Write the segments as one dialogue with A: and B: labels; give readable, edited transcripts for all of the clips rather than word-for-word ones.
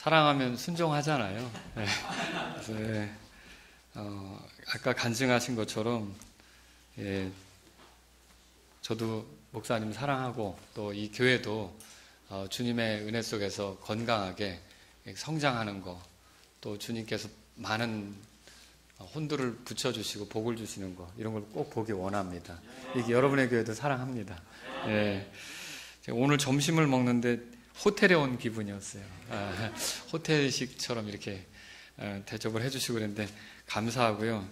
A: 사랑하면 순종하잖아요. 네. 그래서 아까 간증하신 것처럼 저도 목사님 사랑하고 또 이 교회도 주님의 은혜 속에서 건강하게 성장하는 거, 또 주님께서 많은 혼들을 붙여주시고 복을 주시는 거, 이런 걸 꼭 보기 원합니다. 이게 여러분의 교회도 사랑합니다. 예. 오늘 점심을 먹는데 호텔에 온 기분이었어요. 호텔식처럼 이렇게 대접을 해주시고 그랬는데 감사하고요.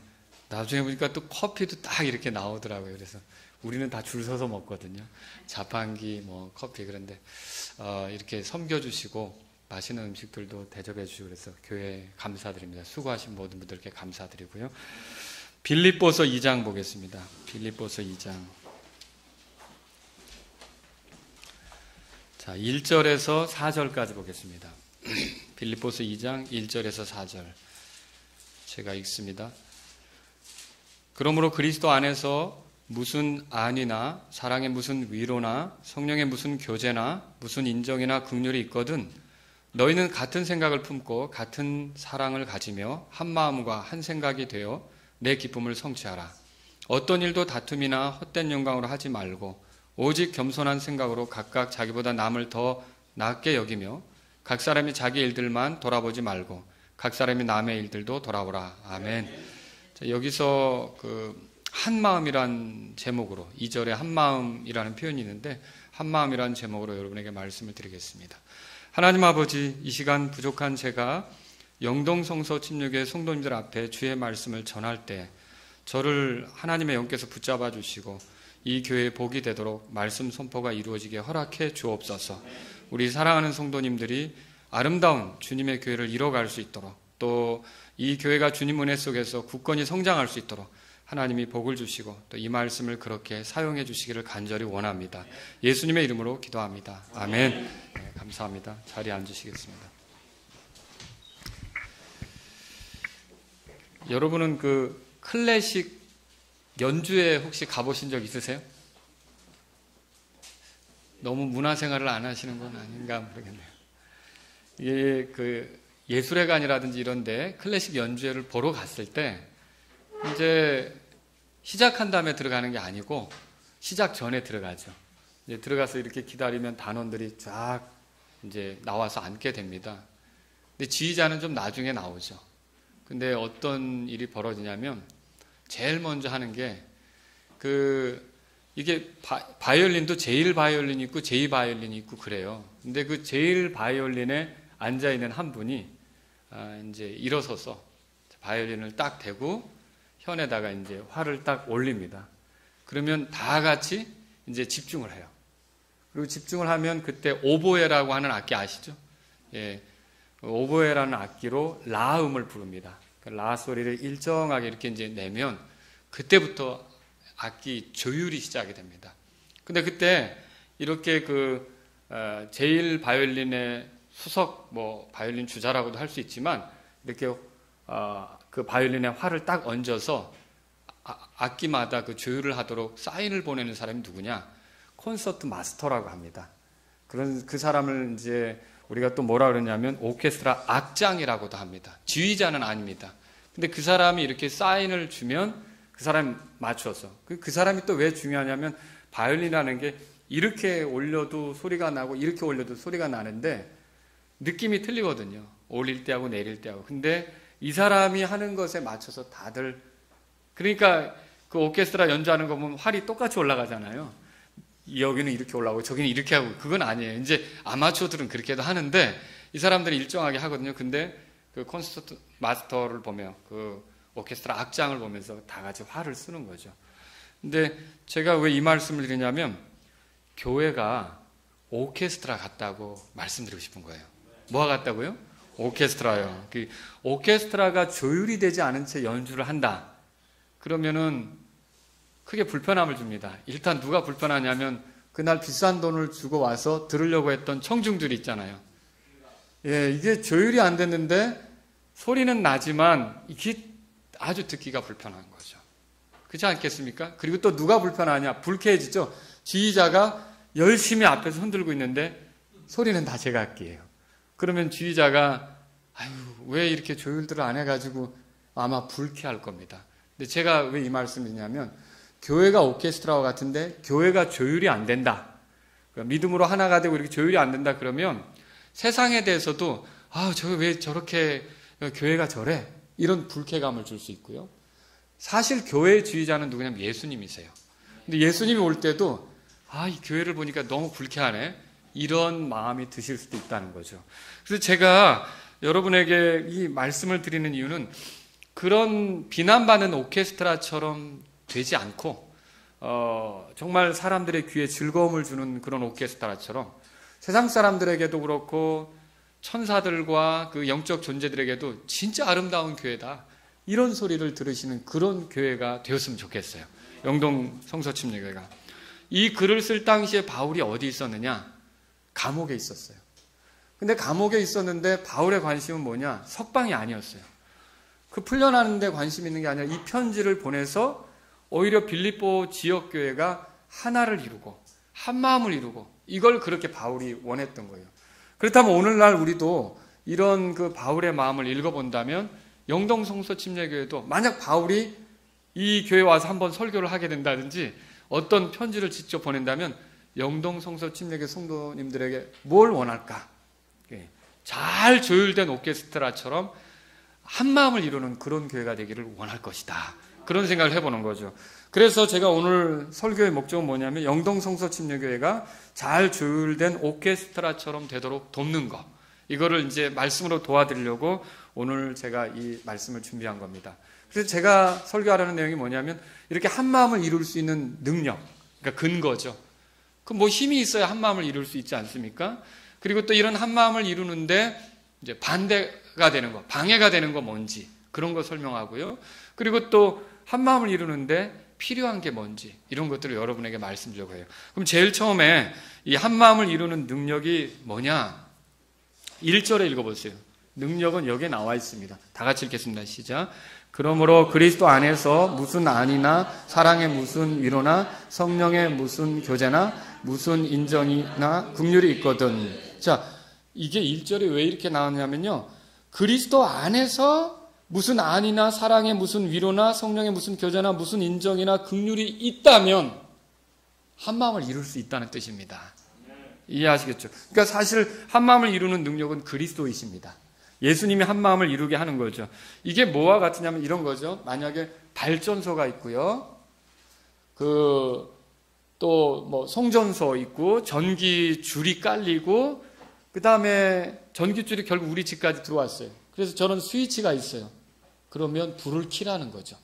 A: 나중에 보니까 또 커피도 딱 이렇게 나오더라고요. 그래서 우리는 다 줄 서서 먹거든요. 자판기, 뭐 커피. 그런데 이렇게 섬겨주시고 맛있는 음식들도 대접해 주시고 그래서 교회에 감사드립니다. 수고하신 모든 분들께 감사드리고요. 빌립보서 2장 보겠습니다. 빌립보서 2장. 자, 1절에서 4절까지 보겠습니다. 빌립보서 2장 1절에서 4절. 제가 읽습니다. 그러므로 그리스도 안에서 무슨 안위나 사랑의 무슨 위로나 성령의 무슨 교제나 무슨 인정이나 긍휼이 있거든 너희는 같은 생각을 품고 같은 사랑을 가지며 한 마음과 한 생각이 되어 내 기쁨을 성취하라. 어떤 일도 다툼이나 헛된 영광으로 하지 말고 오직 겸손한 생각으로 각각 자기보다 남을 더 낫게 여기며 각 사람이 자기 일들만 돌아보지 말고 각 사람이 남의 일들도 돌아보라. 아멘. 자, 여기서 한 마음이란 제목으로 2절에 한 마음이라는 표현이 있는데 한 마음이라는 제목으로 여러분에게 말씀을 드리겠습니다. 하나님 아버지, 이 시간 부족한 제가 영동성서 침략의 성도님들 앞에 주의 말씀을 전할 때 저를 하나님의 영께서 붙잡아 주시고 이 교회에 복이 되도록 말씀 선포가 이루어지게 허락해 주옵소서. 우리 사랑하는 성도님들이 아름다운 주님의 교회를 이뤄갈 수 있도록 또 이 교회가 주님 은혜 속에서 굳건히 성장할 수 있도록 하나님이 복을 주시고 또 이 말씀을 그렇게 사용해 주시기를 간절히 원합니다. 예수님의 이름으로 기도합니다. 아멘. 네, 감사합니다. 자리에 앉으시겠습니다. 여러분은 클래식 연주회 혹시 가보신 적 있으세요? 너무 문화생활을 안 하시는 건 아닌가 모르겠네요. 이게 예술회관이라든지 이런데 클래식 연주회를 보러 갔을 때 이제 시작한 다음에 들어가는 게 아니고 시작 전에 들어가죠. 이제 들어가서 이렇게 기다리면 단원들이 쫙 이제 나와서 앉게 됩니다. 근데 지휘자는 좀 나중에 나오죠. 근데 어떤 일이 벌어지냐면 제일 먼저 하는 게 이게 바이올린도 제1 바이올린이 있고 제2 바이올린이 있고 그래요. 근데 그 제1 바이올린에 앉아 있는 한 분이 이제 일어서서 바이올린을 딱 대고 현에다가 이제 활을 딱 올립니다. 그러면 다 같이 이제 집중을 해요. 그리고 집중을 하면 그때 오보에라고 하는 악기 아시죠? 예, 오보에라는 악기로 라음을 부릅니다. 라 소리를 일정하게 이렇게 이제 내면 그때부터 악기 조율이 시작이 됩니다. 근데 그때 이렇게 제1 바이올린의 수석 바이올린 주자라고도 할 수 있지만 이렇게 그 바이올린에 활을 딱 얹어서 악기마다 그 조율을 하도록 사인을 보내는 사람이 누구냐? 콘서트 마스터라고 합니다. 그 사람을 이제 우리가 또 뭐라 그러냐면 오케스트라 악장이라고도 합니다. 지휘자는 아닙니다. 근데 그 사람이 이렇게 사인을 주면 그 사람이 맞춰서 그 사람이 또 왜 중요하냐면 바이올린이라는 게 이렇게 올려도 소리가 나고 이렇게 올려도 소리가 나는데 느낌이 틀리거든요. 올릴 때하고 내릴 때하고. 근데 이 사람이 하는 것에 맞춰서 다들 그러니까 그 오케스트라 연주하는 거 보면 활이 똑같이 올라가잖아요. 여기는 이렇게 올라가고 저기는 이렇게 하고 그건 아니에요. 이제 아마추어들은 그렇게도 하는데 이 사람들이 일정하게 하거든요. 근데 그 콘서트 마스터를 보면 그 오케스트라 악장을 보면서 다 같이 활을 쓰는 거죠. 근데 제가 왜 이 말씀을 드리냐면 교회가 오케스트라 같다고 말씀드리고 싶은 거예요. 뭐가 같다고요? 오케스트라요. 오케스트라가 조율이 되지 않은 채 연주를 한다. 그러면은 크게 불편함을 줍니다. 일단 누가 불편하냐면 그날 비싼 돈을 주고 와서 들으려고 했던 청중들이 있잖아요. 예, 이게 조율이 안 됐는데 소리는 나지만 이게 아주 듣기가 불편한 거죠. 그렇지 않겠습니까? 그리고 또 누가 불편하냐? 불쾌해지죠. 지휘자가 열심히 앞에서 흔들고 있는데 소리는 다 제각기예요. 그러면 지휘자가 아유, 왜 이렇게 조율들을 안 해가지고 아마 불쾌할 겁니다. 근데 제가 왜 이 말씀이냐면 교회가 오케스트라와 같은데 교회가 조율이 안 된다. 그러니까 믿음으로 하나가 되고 이렇게 조율이 안 된다 그러면 세상에 대해서도 저 왜 저렇게 교회가 저래? 이런 불쾌감을 줄 수 있고요. 사실 교회의 지휘자는 누구냐면 예수님이세요. 근데 예수님이 올 때도 이 교회를 보니까 너무 불쾌하네. 이런 마음이 드실 수도 있다는 거죠. 그래서 제가 여러분에게 이 말씀을 드리는 이유는 그런 비난받는 오케스트라처럼 되지 않고 정말 사람들의 귀에 즐거움을 주는 그런 오케스트라처럼 세상 사람들에게도 그렇고 천사들과 그 영적 존재들에게도 진짜 아름다운 교회다. 이런 소리를 들으시는 그런 교회가 되었으면 좋겠어요. 영동 성서침례교회가. 이 글을 쓸 당시에 바울이 어디 있었느냐? 감옥에 있었어요. 근데 감옥에 있었는데 바울의 관심은 뭐냐? 석방이 아니었어요. 그 풀려나는 데 관심 있는 게 아니라 이 편지를 보내서 오히려 빌립보 지역교회가 하나를 이루고 한 마음을 이루고 이걸 그렇게 바울이 원했던 거예요. 그렇다면 오늘날 우리도 이런 그 바울의 마음을 읽어본다면 영동 성서침례교회도 만약 바울이 이 교회에 와서 한번 설교를 하게 된다든지 어떤 편지를 직접 보낸다면 영동 성서침례교회 성도님들에게 뭘 원할까? 잘 조율된 오케스트라처럼 한 마음을 이루는 그런 교회가 되기를 원할 것이다. 그런 생각을 해보는 거죠. 그래서 제가 오늘 설교의 목적은 뭐냐면 영동 성서침례교회가 잘 조율된 오케스트라처럼 되도록 돕는 것. 이거를 이제 말씀으로 도와드리려고 오늘 제가 이 말씀을 준비한 겁니다. 그래서 제가 설교하려는 내용이 뭐냐면 이렇게 한 마음을 이룰 수 있는 능력, 그러니까 근거죠. 그 뭐 힘이 있어야 한 마음을 이룰 수 있지 않습니까? 그리고 또 이런 한 마음을 이루는데 이제 반대가 되는 거, 방해가 되는 거 뭔지 그런 거 설명하고요. 그리고 또 한 마음을 이루는데 필요한 게 뭔지 이런 것들을 여러분에게 말씀드리려고 해요. 그럼 제일 처음에 이 한 마음을 이루는 능력이 뭐냐? 1절에 읽어보세요. 능력은 여기에 나와 있습니다. 다 같이 읽겠습니다. 시작. 그러므로 그리스도 안에서 무슨 안이나 사랑의 무슨 위로나 성령의 무슨 교제나 무슨 인정이나 긍휼이 있거든. 자, 이게 1절에 왜 이렇게 나왔냐면요. 그리스도 안에서 무슨 안이나 사랑의 무슨 위로나 성령의 무슨 교제나 무슨 인정이나 긍휼이 있다면 한 마음을 이룰 수 있다는 뜻입니다. 이해하시겠죠? 그러니까 사실 한 마음을 이루는 능력은 그리스도이십니다. 예수님이 한 마음을 이루게 하는 거죠. 이게 뭐와 같으냐면 이런 거죠. 만약에 발전소가 있고요. 또 뭐 송전소 있고 전기 줄이 깔리고 그다음에 전기줄이 결국 우리 집까지 들어왔어요. 그래서 저런 스위치가 있어요. 그러면 불을 켜라는 거죠.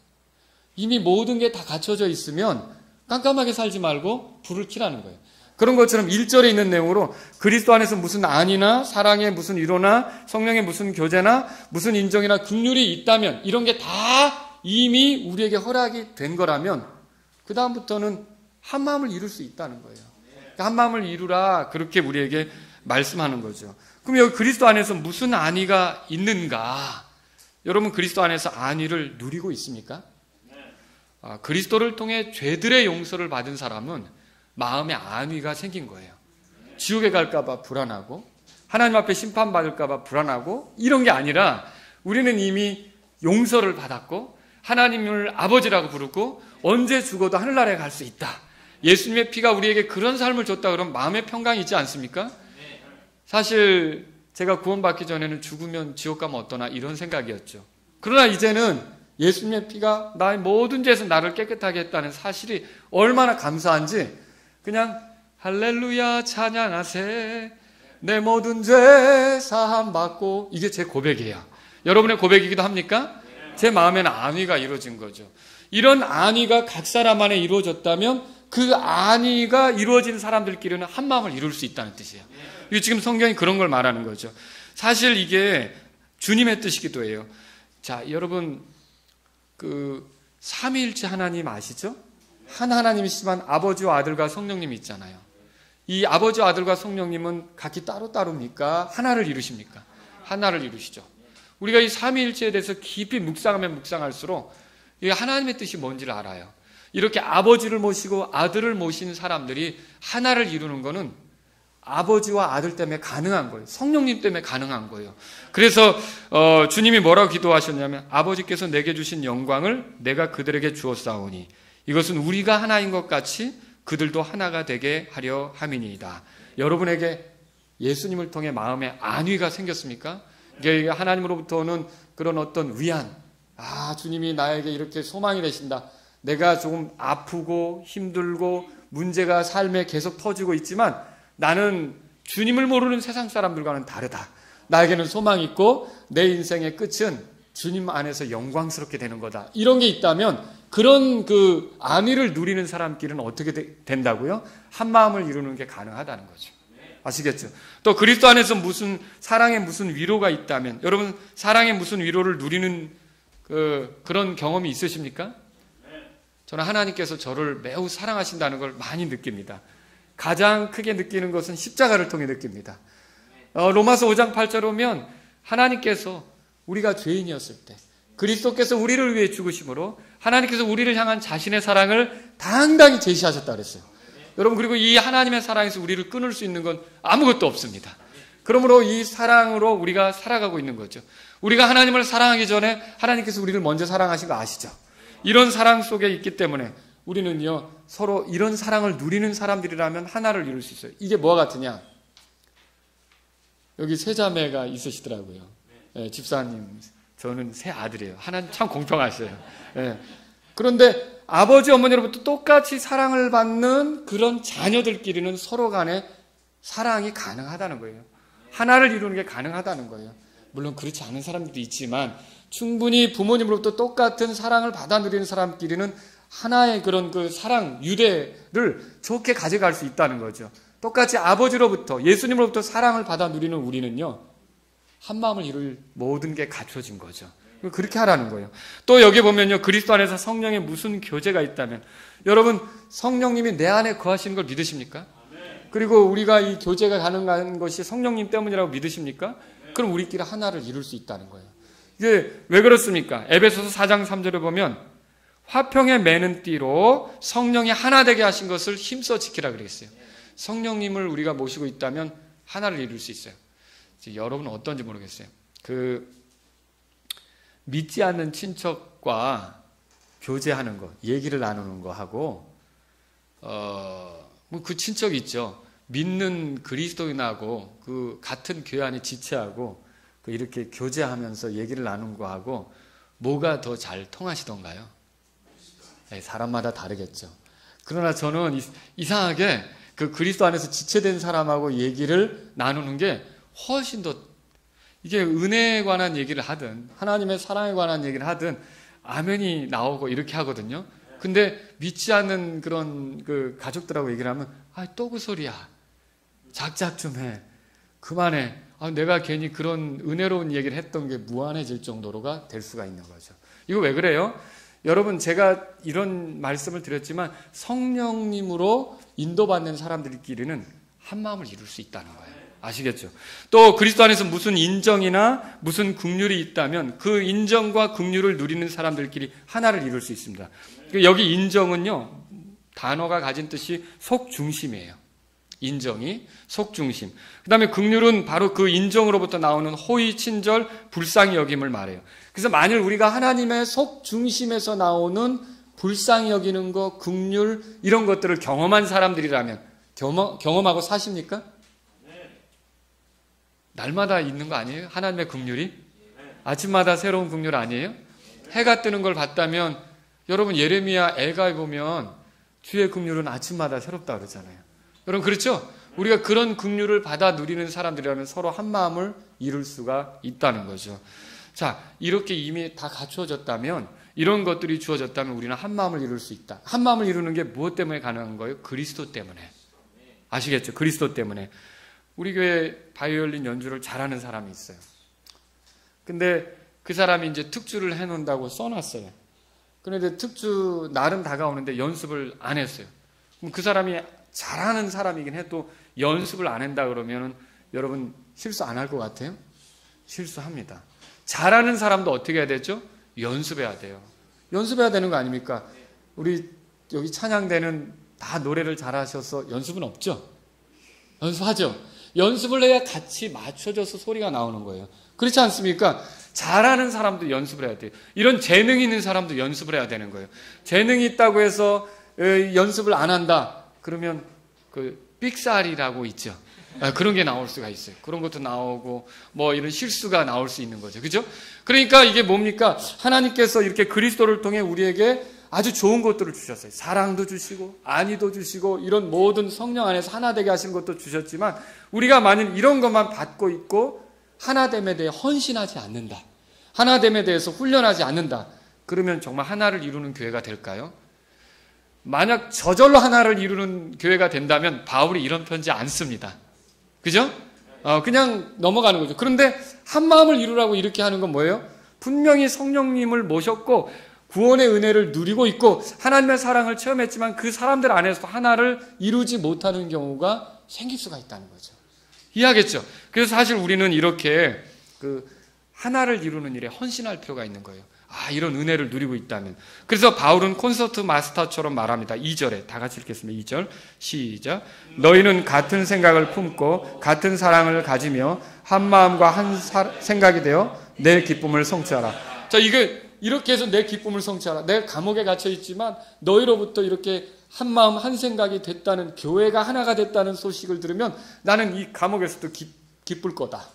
A: 이미 모든 게 다 갖춰져 있으면 깜깜하게 살지 말고 불을 켜라는 거예요. 그런 것처럼 1절에 있는 내용으로 그리스도 안에서 무슨 안이나 사랑의 무슨 위로나 성령의 무슨 교제나 무슨 인정이나 긍휼이 있다면 이런 게 다 이미 우리에게 허락이 된 거라면 그 다음부터는 한 마음을 이룰 수 있다는 거예요. 한 마음을 이루라 그렇게 우리에게 말씀하는 거죠. 그럼 여기 그리스도 안에서 무슨 안위가 있는가? 여러분 그리스도 안에서 안위를 누리고 있습니까? 그리스도를 통해 죄들의 용서를 받은 사람은 마음에 안위가 생긴 거예요. 지옥에 갈까 봐 불안하고 하나님 앞에 심판받을까 봐 불안하고 이런 게 아니라 우리는 이미 용서를 받았고 하나님을 아버지라고 부르고 언제 죽어도 하늘나라에 갈 수 있다. 예수님의 피가 우리에게 그런 삶을 줬다 그러면 마음의 평강이 있지 않습니까? 사실 제가 구원받기 전에는 죽으면 지옥 가면 어떠나 이런 생각이었죠. 그러나 이제는 예수님의 피가 나의 모든 죄에서 나를 깨끗하게 했다는 사실이 얼마나 감사한지 그냥 할렐루야 찬양하세 내 모든 죄 사함 받고 이게 제 고백이에요. 여러분의 고백이기도 합니까? 제 마음에는 안위가 이루어진 거죠. 이런 안위가 각 사람 안에 이루어졌다면 그 안위가 이루어진 사람들끼리는 한 마음을 이룰 수 있다는 뜻이에요. 이게 지금 성경이 그런 걸 말하는 거죠. 사실 이게 주님의 뜻이기도 해요. 자, 여러분 삼위일체 하나님 아시죠? 한 하나님이시지만 아버지와 아들과 성령님이 있잖아요. 이 아버지와 아들과 성령님은 각기 따로따로입니까? 하나를 이루십니까? 하나를 이루시죠. 우리가 이 삼위일체에 대해서 깊이 묵상하면 묵상할수록 이 하나님의 뜻이 뭔지를 알아요. 이렇게 아버지를 모시고 아들을 모신 사람들이 하나를 이루는 것은 아버지와 아들 때문에 가능한 거예요. 성령님 때문에 가능한 거예요. 그래서 주님이 뭐라고 기도하셨냐면 아버지께서 내게 주신 영광을 내가 그들에게 주었사오니 이것은 우리가 하나인 것 같이 그들도 하나가 되게 하려 함이니이다. 여러분에게 예수님을 통해 마음에 안위가 생겼습니까? 이게 하나님으로부터 오는 그런 어떤 위안, 주님이 나에게 이렇게 소망이 되신다. 내가 조금 아프고 힘들고 문제가 삶에 계속 터지고 있지만 나는 주님을 모르는 세상 사람들과는 다르다. 나에게는 소망이 있고 내 인생의 끝은 주님 안에서 영광스럽게 되는 거다. 이런 게 있다면 그런 그 안위를 누리는 사람끼리는 어떻게 된다고요? 한 마음을 이루는 게 가능하다는 거죠. 아시겠죠? 또 그리스도 안에서 사랑의 무슨 위로가 있다면 여러분 사랑의 무슨 위로를 누리는 그런 경험이 있으십니까? 저는 하나님께서 저를 매우 사랑하신다는 걸 많이 느낍니다. 가장 크게 느끼는 것은 십자가를 통해 느낍니다. 로마서 5장 8절 오면 하나님께서 우리가 죄인이었을 때 그리스도께서 우리를 위해 죽으심으로 하나님께서 우리를 향한 자신의 사랑을 당당히 제시하셨다 그랬어요. 여러분 그리고 이 하나님의 사랑에서 우리를 끊을 수 있는 건 아무것도 없습니다. 그러므로 이 사랑으로 우리가 살아가고 있는 거죠. 우리가 하나님을 사랑하기 전에 하나님께서 우리를 먼저 사랑하신 거 아시죠? 이런 사랑 속에 있기 때문에 우리는요 서로 이런 사랑을 누리는 사람들이라면 하나를 이룰 수 있어요. 이게 뭐와 같으냐? 여기 세 자매가 있으시더라고요. 집사님, 저는 세 아들이에요. 하나님 참 공평하셔요. 그런데 아버지 어머니로부터 똑같이 사랑을 받는 그런 자녀들끼리는 서로 간에 사랑이 가능하다는 거예요. 하나를 이루는 게 가능하다는 거예요. 물론 그렇지 않은 사람들도 있지만 충분히 부모님으로부터 똑같은 사랑을 받아 누리는 사람끼리는 하나의 그런 그 사랑 유대를 좋게 가져갈 수 있다는 거죠. 똑같이 아버지로부터 예수님으로부터 사랑을 받아 누리는 우리는요 한 마음을 이룰 모든 게 갖춰진 거죠. 그렇게 하라는 거예요. 또 여기 보면요 그리스도 안에서 성령의 무슨 교제가 있다면 여러분 성령님이 내 안에 거하시는 걸 믿으십니까? 그리고 우리가 이 교제가 가능한 것이 성령님 때문이라고 믿으십니까? 그럼 우리끼리 하나를 이룰 수 있다는 거예요. 이게 왜 그렇습니까? 에베소서 4장 3절에 보면 화평에 매는 띠로 성령이 하나 되게 하신 것을 힘써 지키라 그랬어요. 성령님을 우리가 모시고 있다면 하나를 이룰 수 있어요. 여러분은 어떤지 모르겠어요. 믿지 않는 친척과 교제하는 거, 얘기를 나누는 거 하고 그 친척 있죠. 믿는 그리스도인하고 그 같은 교회 안에 지체하고 이렇게 교제하면서 얘기를 나누는 거 하고 뭐가 더 잘 통하시던가요? 사람마다 다르겠죠. 그러나 저는 이상하게 그 그리스도 안에서 지체된 사람하고 얘기를 나누는 게 훨씬 더 이게 은혜에 관한 얘기를 하든 하나님의 사랑에 관한 얘기를 하든 아멘이 나오고 이렇게 하거든요. 근데 믿지 않는 그런 그 가족들하고 얘기를 하면 또 그 소리야. 작작 좀 해. 그만해. 내가 괜히 그런 은혜로운 얘기를 했던 게 무한해질 정도로가 될 수가 있는 거죠. 이거 왜 그래요? 여러분 제가 이런 말씀을 드렸지만 성령님으로 인도받는 사람들끼리는 한 마음을 이룰 수 있다는 거예요. 아시겠죠? 또 그리스도 안에서 무슨 인정이나 무슨 긍휼이 있다면 그 인정과 긍휼을 누리는 사람들끼리 하나를 이룰 수 있습니다. 여기 인정은요 단어가 가진 뜻이 속중심이에요. 인정이 속중심. 그 다음에 긍휼은 바로 그 인정으로부터 나오는 호의, 친절, 불쌍히 여김을 말해요. 그래서 만일 우리가 하나님의 속중심에서 나오는 불쌍히 여기는 것, 긍휼 이런 것들을 경험한 사람들이라면 경험하고 사십니까? 날마다 있는 거 아니에요? 하나님의 긍휼이? 아침마다 새로운 긍휼 아니에요? 해가 뜨는 걸 봤다면 여러분 예레미야 애가에 보면 주의 긍휼은 아침마다 새롭다 그러잖아요. 여러분 그렇죠? 우리가 그런 긍휼을 받아 누리는 사람들이라면 서로 한 마음을 이룰 수가 있다는 거죠. 자, 이렇게 이미 다 갖추어졌다면 이런 것들이 주어졌다면 우리는 한 마음을 이룰 수 있다. 한 마음을 이루는 게 무엇 때문에 가능한 거예요? 그리스도 때문에. 아시겠죠? 그리스도 때문에. 우리 교회 바이올린 연주를 잘하는 사람이 있어요. 근데 그 사람이 이제 특주를 해놓는다고 써놨어요. 그런데 특주 날은 다가오는데 연습을 안 했어요. 그럼 그 사람이 잘하는 사람이긴 해도 연습을 안 한다 그러면 여러분 실수 안 할 것 같아요? 실수합니다. 잘하는 사람도 어떻게 해야 되죠? 연습해야 돼요. 연습해야 되는 거 아닙니까? 우리 여기 찬양대는 다 노래를 잘하셔서 연습은 없죠? 연습하죠. 연습을 해야 같이 맞춰져서 소리가 나오는 거예요. 그렇지 않습니까? 잘하는 사람도 연습을 해야 돼요. 이런 재능이 있는 사람도 연습을 해야 되는 거예요. 재능이 있다고 해서 연습을 안 한다. 그러면 삑살이라고 있죠. 그런 게 나올 수가 있어요. 그런 것도 나오고 뭐 이런 실수가 나올 수 있는 거죠. 그죠? 그러니까 이게 뭡니까? 하나님께서 이렇게 그리스도를 통해 우리에게 아주 좋은 것들을 주셨어요. 사랑도 주시고 안위도 주시고 이런 모든 성령 안에서 하나 되게 하신 것도 주셨지만 우리가 만일 이런 것만 받고 있고 하나됨에 대해 헌신하지 않는다. 하나됨에 대해서 훈련하지 않는다. 그러면 정말 하나를 이루는 교회가 될까요? 만약 저절로 하나를 이루는 교회가 된다면 바울이 이런 편지 안 씁니다. 그죠? 그냥 넘어가는 거죠. 그런데 한 마음을 이루라고 이렇게 하는 건 뭐예요? 분명히 성령님을 모셨고 구원의 은혜를 누리고 있고 하나님의 사랑을 체험했지만 그 사람들 안에서 하나를 이루지 못하는 경우가 생길 수가 있다는 거죠. 이해하겠죠? 그래서 사실 우리는 이렇게 하나를 이루는 일에 헌신할 필요가 있는 거예요. 이런 은혜를 누리고 있다면. 그래서 바울은 콘서트 마스터처럼 말합니다. 2절에 다 같이 읽겠습니다. 2절 시작. 너희는 같은 생각을 품고 같은 사랑을 가지며 한 마음과 한 생각이 되어 내 기쁨을 성취하라. 자, 이렇게 해서 내 기쁨을 성취하라. 내가 감옥에 갇혀 있지만 너희로부터 이렇게 한 마음 한 생각이 됐다는, 교회가 하나가 됐다는 소식을 들으면 나는 이 감옥에서도 기쁠 거다.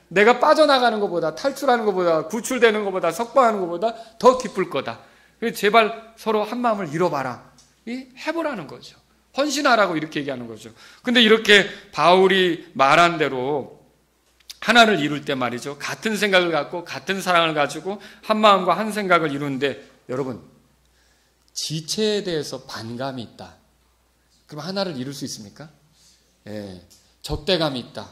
A: 내가 빠져나가는 것보다, 탈출하는 것보다, 구출되는 것보다, 석방하는 것보다 더 기쁠 거다. 제발 서로 한 마음을 이뤄봐라. 해보라는 거죠. 헌신하라고 이렇게 얘기하는 거죠. 근데 이렇게 바울이 말한 대로 하나를 이룰 때 말이죠. 같은 생각을 갖고 같은 사랑을 가지고 한 마음과 한 생각을 이루는데, 여러분, 지체에 대해서 반감이 있다. 그럼 하나를 이룰 수 있습니까? 예, 적대감이 있다.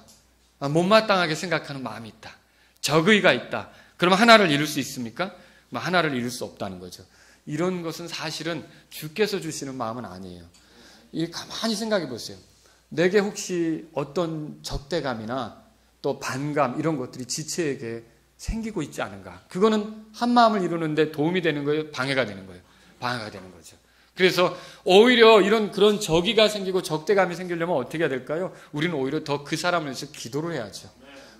A: 못마땅하게 생각하는 마음이 있다. 적의가 있다. 그럼 하나를 이룰 수 있습니까? 하나를 이룰 수 없다는 거죠. 이런 것은 사실은 주께서 주시는 마음은 아니에요. 가만히 생각해 보세요. 내게 혹시 어떤 적대감이나 또 반감 이런 것들이 지체에게 생기고 있지 않은가? 그거는 한 마음을 이루는데 도움이 되는 거예요? 방해가 되는 거예요? 방해가 되는 거죠. 그래서 오히려 그런 적의가 생기고 적대감이 생기려면 어떻게 해야 될까요? 우리는 오히려 더 그 사람을 위해서 기도를 해야죠.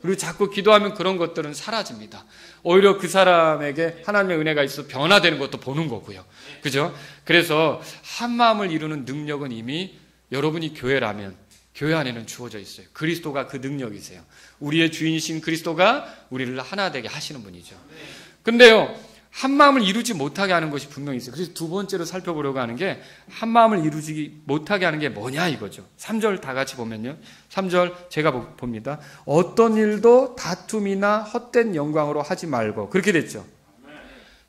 A: 그리고 자꾸 기도하면 그런 것들은 사라집니다. 오히려 그 사람에게 하나님의 은혜가 있어 변화되는 것도 보는 거고요. 그죠? 그래서 한 마음을 이루는 능력은 이미 여러분이 교회라면 교회 안에는 주어져 있어요. 그리스도가 그 능력이세요. 우리의 주인이신 그리스도가 우리를 하나 되게 하시는 분이죠. 근데요, 한 마음을 이루지 못하게 하는 것이 분명히 있어요. 그래서 두 번째로 살펴보려고 하는 게 한 마음을 이루지 못하게 하는 게 뭐냐 이거죠. 3절 다 같이 보면요. 3절 제가 봅니다. 어떤 일도 다툼이나 헛된 영광으로 하지 말고, 그렇게 됐죠.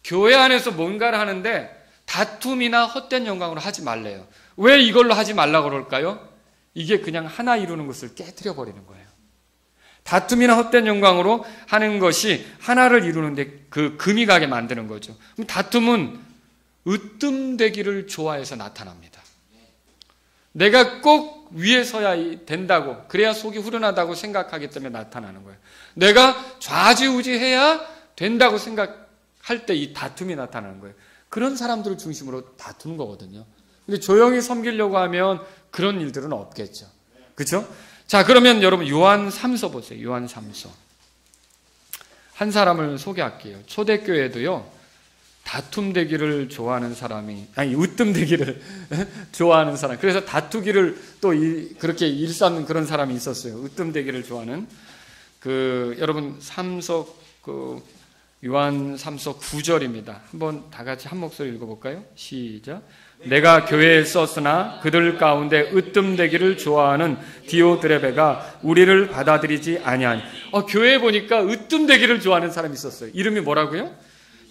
A: 교회 안에서 뭔가를 하는데 다툼이나 헛된 영광으로 하지 말래요. 왜 이걸로 하지 말라고 그럴까요? 이게 그냥 하나 이루는 것을 깨뜨려 버리는 거예요. 다툼이나 헛된 영광으로 하는 것이 하나를 이루는데 금이 가게 만드는 거죠. 그럼 다툼은 으뜸되기를 좋아해서 나타납니다. 내가 꼭 위에 서야 된다고, 그래야 속이 후련하다고 생각하기 때문에 나타나는 거예요. 내가 좌지우지해야 된다고 생각할 때 이 다툼이 나타나는 거예요. 그런 사람들을 중심으로 다투는 거거든요. 근데 조용히 섬기려고 하면 그런 일들은 없겠죠. 그렇죠? 자, 그러면 여러분 요한 3서 보세요. 요한 3서. 한 사람을 소개할게요. 초대교회도요, 다툼되기를 좋아하는 사람이, 으뜸되기를 좋아하는 사람. 그래서 다투기를 또 그렇게 일삼는 그런 사람이 있었어요. 으뜸되기를 좋아하는. 여러분 3서, 요한 3서 9절입니다. 한번 다 같이 한 목소리 읽어볼까요? 시작. 내가 교회에 썼으나 그들 가운데 으뜸되기를 좋아하는 디오드레베가 우리를 받아들이지 아니하니. 교회에 보니까 으뜸되기를 좋아하는 사람이 있었어요. 이름이 뭐라고요?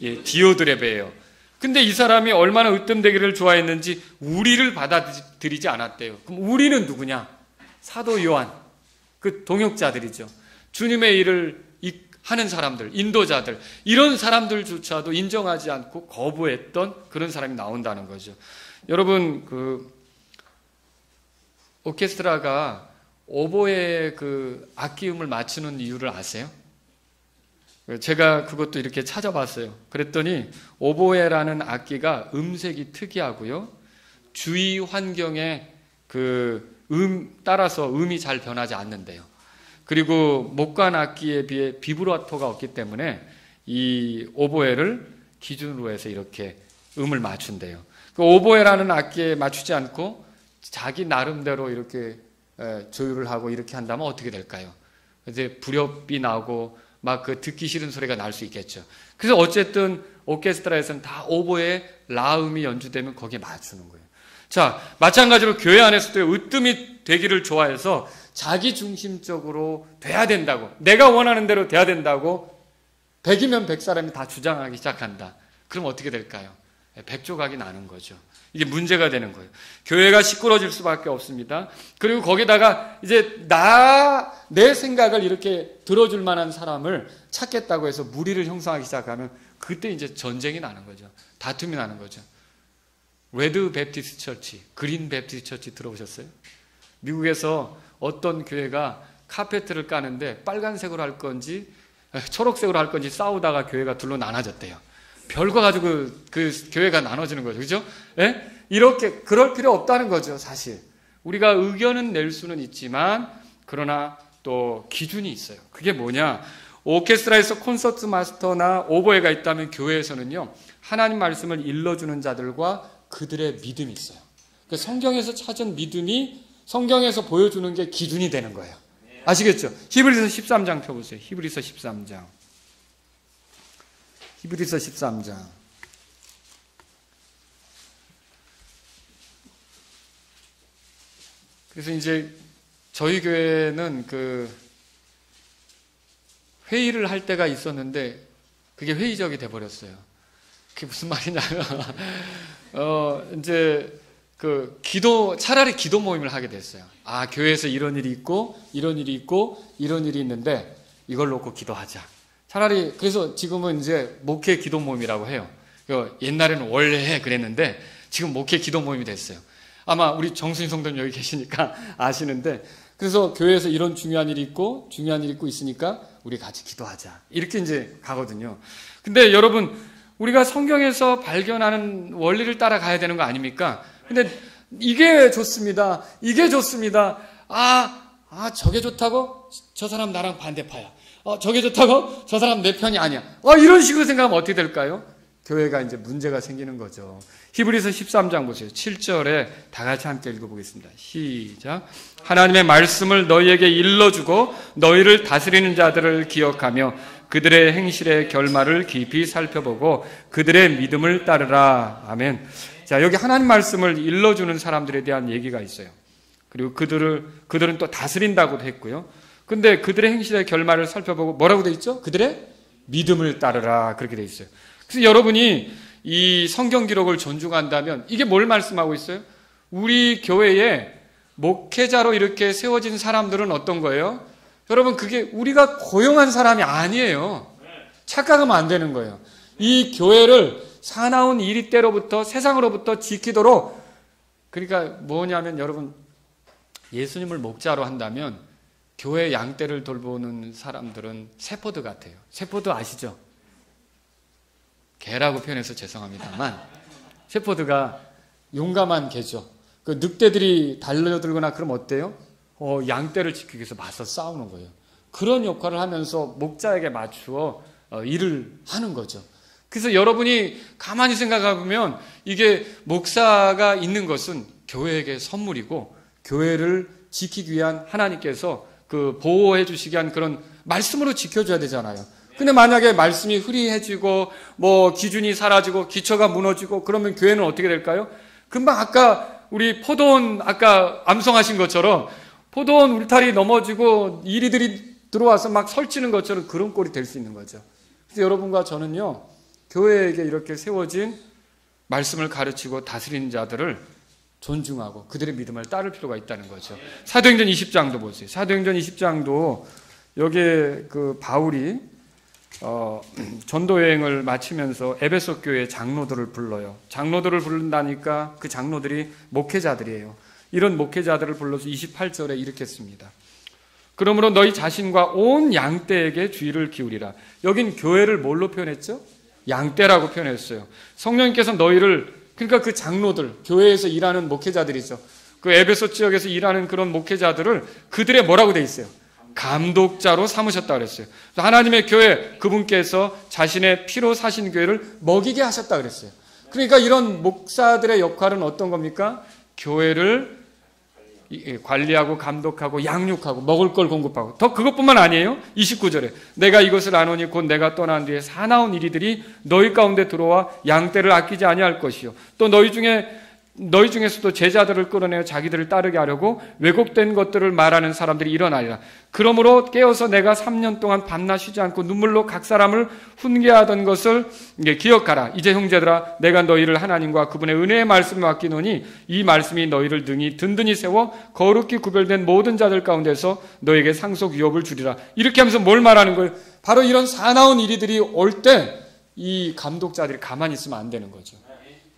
A: 예, 디오드레베예요. 근데 이 사람이 얼마나 으뜸되기를 좋아했는지 우리를 받아들이지 않았대요. 그럼 우리는 누구냐? 사도 요한, 그 동역자들이죠. 주님의 일을 하는 사람들, 인도자들, 이런 사람들조차도 인정하지 않고 거부했던 그런 사람이 나온다는 거죠. 여러분, 오케스트라가 오보에 악기음을 맞추는 이유를 아세요? 제가 그것도 이렇게 찾아봤어요. 그랬더니 오보에라는 악기가 음색이 특이하고요, 주위 환경에 따라서 음이 잘 변하지 않는데요. 그리고 목관 악기에 비해 비브라토가 없기 때문에 이 오보에를 기준으로 해서 이렇게 음을 맞춘대요. 그 오보에라는 악기에 맞추지 않고 자기 나름대로 이렇게 조율을 하고 이렇게 한다면 어떻게 될까요? 이제 불협이 나고 막 그 듣기 싫은 소리가 날 수 있겠죠. 그래서 어쨌든 오케스트라에서는 다 오보에 라음이 연주되면 거기에 맞추는 거예요. 자, 마찬가지로 교회 안에서도 으뜸이 되기를 좋아해서 자기 중심적으로 돼야 된다고, 내가 원하는 대로 돼야 된다고 100이면 100사람이 다 주장하기 시작한다. 그럼 어떻게 될까요? 백조각이 나는 거죠. 이게 문제가 되는 거예요. 교회가 시끄러질 수밖에 없습니다. 그리고 거기다가 이제 내 생각을 이렇게 들어줄 만한 사람을 찾겠다고 해서 무리를 형성하기 시작하면 그때 이제 전쟁이 나는 거죠. 다툼이 나는 거죠. 레드 베프티스트 처치, 그린 베프티스트 처치 들어보셨어요? 미국에서 어떤 교회가 카페트를 까는데 빨간색으로 할 건지 초록색으로 할 건지 싸우다가 교회가 둘로 나눠졌대요. 별거 가지고 그 교회가 나눠지는 거죠. 그죠? 예? 이렇게, 그럴 필요 없다는 거죠, 사실. 우리가 의견은 낼 수는 있지만, 그러나 또 기준이 있어요. 그게 뭐냐? 오케스트라에서 콘서트 마스터나 오보에가 있다면 교회에서는요, 하나님 말씀을 일러주는 자들과 그들의 믿음이 있어요. 그러니까 성경에서 찾은 믿음이 성경에서 보여주는 게 기준이 되는 거예요. 아시겠죠? 히브리서 13장 펴보세요. 히브리서 13장. 히브리서 13장. 그래서 이제 저희 교회는 그 회의를 할 때가 있었는데 그게 회의적이 돼버렸어요. 그게 무슨 말이냐면 이제 그 차라리 기도 모임을 하게 됐어요. 아, 교회에서 이런 일이 있고 이런 일이 있고 이런 일이 있는데 이걸 놓고 기도하자. 차라리 그래서 지금은 이제 목회 기도 모임이라고 해요. 옛날에는 원래 그랬는데 지금 목회 기도 모임이 됐어요. 아마 우리 정순희 성도님 여기 계시니까 아시는데, 그래서 교회에서 이런 중요한 일이 있고 있으니까 우리 같이 기도하자. 이렇게 이제 가거든요. 근데 여러분, 우리가 성경에서 발견하는 원리를 따라가야 되는 거 아닙니까? 근데 이게 좋습니다. 이게 좋습니다. 저게 좋다고? 저 사람 나랑 반대파야. 저게 좋다고? 저 사람 내 편이 아니야. 이런 식으로 생각하면 어떻게 될까요? 교회가 이제 문제가 생기는 거죠. 히브리서 13장 보세요. 7절에 다 같이 함께 읽어보겠습니다. 시작. 하나님의 말씀을 너희에게 일러주고 너희를 다스리는 자들을 기억하며 그들의 행실의 결말을 깊이 살펴보고 그들의 믿음을 따르라. 아멘. 자, 여기 하나님 말씀을 일러주는 사람들에 대한 얘기가 있어요. 그리고 그들은 또 다스린다고도 했고요. 근데 그들의 행실의 결말을 살펴보고 뭐라고 돼 있죠? 그들의 믿음을 따르라. 그렇게 돼 있어요. 그래서 여러분이 이 성경 기록을 존중한다면 이게 뭘 말씀하고 있어요? 우리 교회에 목회자로 이렇게 세워진 사람들은 어떤 거예요? 여러분, 그게 우리가 고용한 사람이 아니에요. 착각하면 안 되는 거예요. 이 교회를 사나운 이리 때로부터 세상으로부터 지키도록, 그러니까 뭐냐면 여러분, 예수님을 목자로 한다면 교회 양떼를 돌보는 사람들은 세포드 같아요. 세포드 아시죠? 개라고 표현해서 죄송합니다만 셰퍼드가 용감한 개죠. 그 늑대들이 달려들거나 그러면 어때요? 양떼를 지키기 위해서 맞서 싸우는 거예요. 그런 역할을 하면서 목자에게 맞추어 일을 하는 거죠. 그래서 여러분이 가만히 생각해보면 이게 목사가 있는 것은 교회에게 선물이고 교회를 지키기 위한 하나님께서 그 보호해 주시기 위한 그런 말씀으로 지켜줘야 되잖아요. 근데 만약에 말씀이 흐리해지고 뭐 기준이 사라지고 기초가 무너지고 그러면 교회는 어떻게 될까요? 금방 아까 우리 포도원 아까 암송하신 것처럼 포도원 울타리 넘어지고 이리들이 들어와서 막 설치는 것처럼 그런 꼴이 될 수 있는 거죠. 그래서 여러분과 저는요, 교회에게 이렇게 세워진 말씀을 가르치고 다스리는 자들을 존중하고 그들의 믿음을 따를 필요가 있다는 거죠. 사도행전 20장도 보세요. 사도행전 20장도 여기에 그 바울이 전도 여행을 마치면서 에베소 교회 장로들을 불러요. 장로들을 부른다니까 그 장로들이 목회자들이에요. 이런 목회자들을 불러서 28절에 이렇게 씁니다. 그러므로 너희 자신과 온 양떼에게 주의를 기울이라. 여긴 교회를 뭘로 표현했죠? 양떼라고 표현했어요. 성령님께서 너희를, 그러니까 그 장로들, 교회에서 일하는 목회자들이죠. 그 에베소 지역에서 일하는 그런 목회자들을 그들의 뭐라고 돼 있어요? 감독자로 삼으셨다 그랬어요. 하나님의 교회, 그분께서 자신의 피로 사신 교회를 먹이게 하셨다 그랬어요. 그러니까 이런 목사들의 역할은 어떤 겁니까? 교회를 관리하고 감독하고 양육하고 먹을 걸 공급하고, 더 그것뿐만 아니에요. 29절에 내가 이것을 아노니 곧 내가 떠난 뒤에 사나운 이리들이 너희 가운데 들어와 양떼를 아끼지 아니할 것이요 또 너희 중에서도 제자들을 끌어내어 자기들을 따르게 하려고 왜곡된 것들을 말하는 사람들이 일어나리라. 그러므로 깨어서 내가 3년 동안 밤낮 쉬지 않고 눈물로 각 사람을 훈계하던 것을 기억하라. 이제 형제들아, 내가 너희를 하나님과 그분의 은혜의 말씀에 맡기노니 이 말씀이 너희를 등이 든든히 세워 거룩히 구별된 모든 자들 가운데서 너에게 상속 유업을 주리라. 이렇게 하면서 뭘 말하는 거예요? 바로 이런 사나운 일들이 올 때 이 감독자들이 가만히 있으면 안 되는 거죠.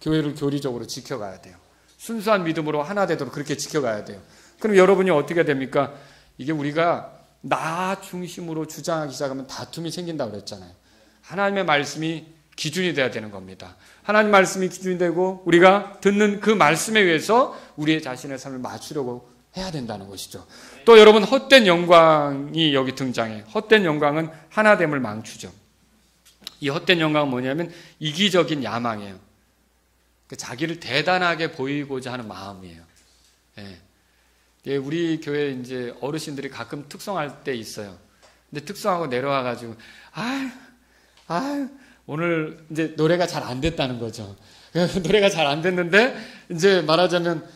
A: 교회를 교리적으로 지켜가야 돼요. 순수한 믿음으로 하나 되도록 그렇게 지켜가야 돼요. 그럼 여러분이 어떻게 됩니까? 이게 우리가 나 중심으로 주장하기 시작하면 다툼이 생긴다고 그랬잖아요. 하나님의 말씀이 기준이 돼야 되는 겁니다. 하나님 말씀이 기준이 되고 우리가 듣는 그 말씀에 의해서 우리의 자신의 삶을 맞추려고 해야 된다는 것이죠. 또 여러분, 헛된 영광이 여기 등장해요. 헛된 영광은 하나됨을 망치죠. 이 헛된 영광은 뭐냐면 이기적인 야망이에요. 자기를 대단하게 보이고자 하는 마음이에요. 예. 우리 교회 이제 어르신들이 가끔 특성할 때 있어요. 근데 특성하고 내려와가지고, 오늘 이제 노래가 잘 안 됐다는 거죠. 노래가 잘 안 됐는데, 이제 말하자면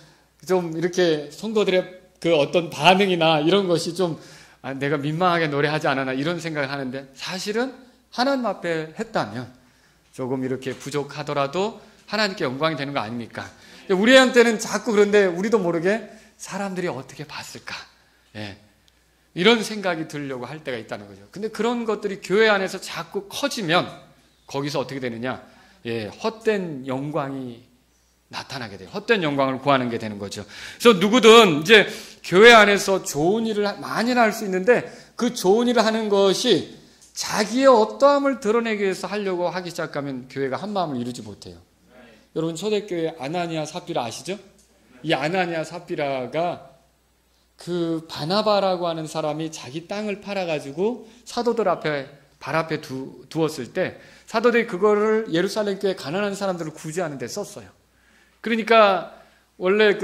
A: 좀 이렇게 성도들의 그 어떤 반응이나 이런 것이 좀, 내가 민망하게 노래하지 않았나 이런 생각을 하는데, 사실은 하나님 앞에 했다면 조금 이렇게 부족하더라도 하나님께 영광이 되는 거 아닙니까? 우리한테는 자꾸 그런데 우리도 모르게 사람들이 어떻게 봤을까? 예. 이런 생각이 들려고 할 때가 있다는 거죠. 근데 그런 것들이 교회 안에서 자꾸 커지면 거기서 어떻게 되느냐? 예, 헛된 영광이 나타나게 돼요. 헛된 영광을 구하는 게 되는 거죠. 그래서 누구든 이제 교회 안에서 좋은 일을 많이는 할 수 있는데 그 좋은 일을 하는 것이 자기의 어떠함을 드러내기 위해서 하려고 하기 시작하면 교회가 한 마음을 이루지 못해요. 여러분, 초대교회 아나니아 삽비라 아시죠? 이 아나니아 삽비라가 그 바나바라고 하는 사람이 자기 땅을 팔아가지고 사도들 앞에 발 앞에 두었을 때 사도들이 그거를 예루살렘 교회 가난한 사람들을 구제하는 데 썼어요. 그러니까 원래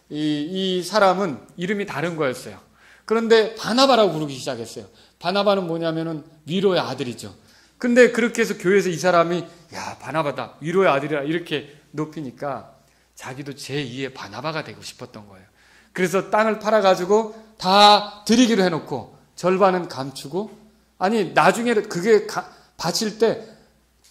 A: 이 사람은 이름이 다른 거였어요. 그런데 바나바라고 부르기 시작했어요. 바나바는 뭐냐면은 위로의 아들이죠. 근데 그렇게 해서 교회에서 이 사람이 야, 바나바다, 위로의 아들이라 이렇게 높이니까 자기도 제2의 바나바가 되고 싶었던 거예요. 그래서 땅을 팔아가지고 다 드리기로 해놓고 절반은 감추고, 아니 나중에 그게 바칠 때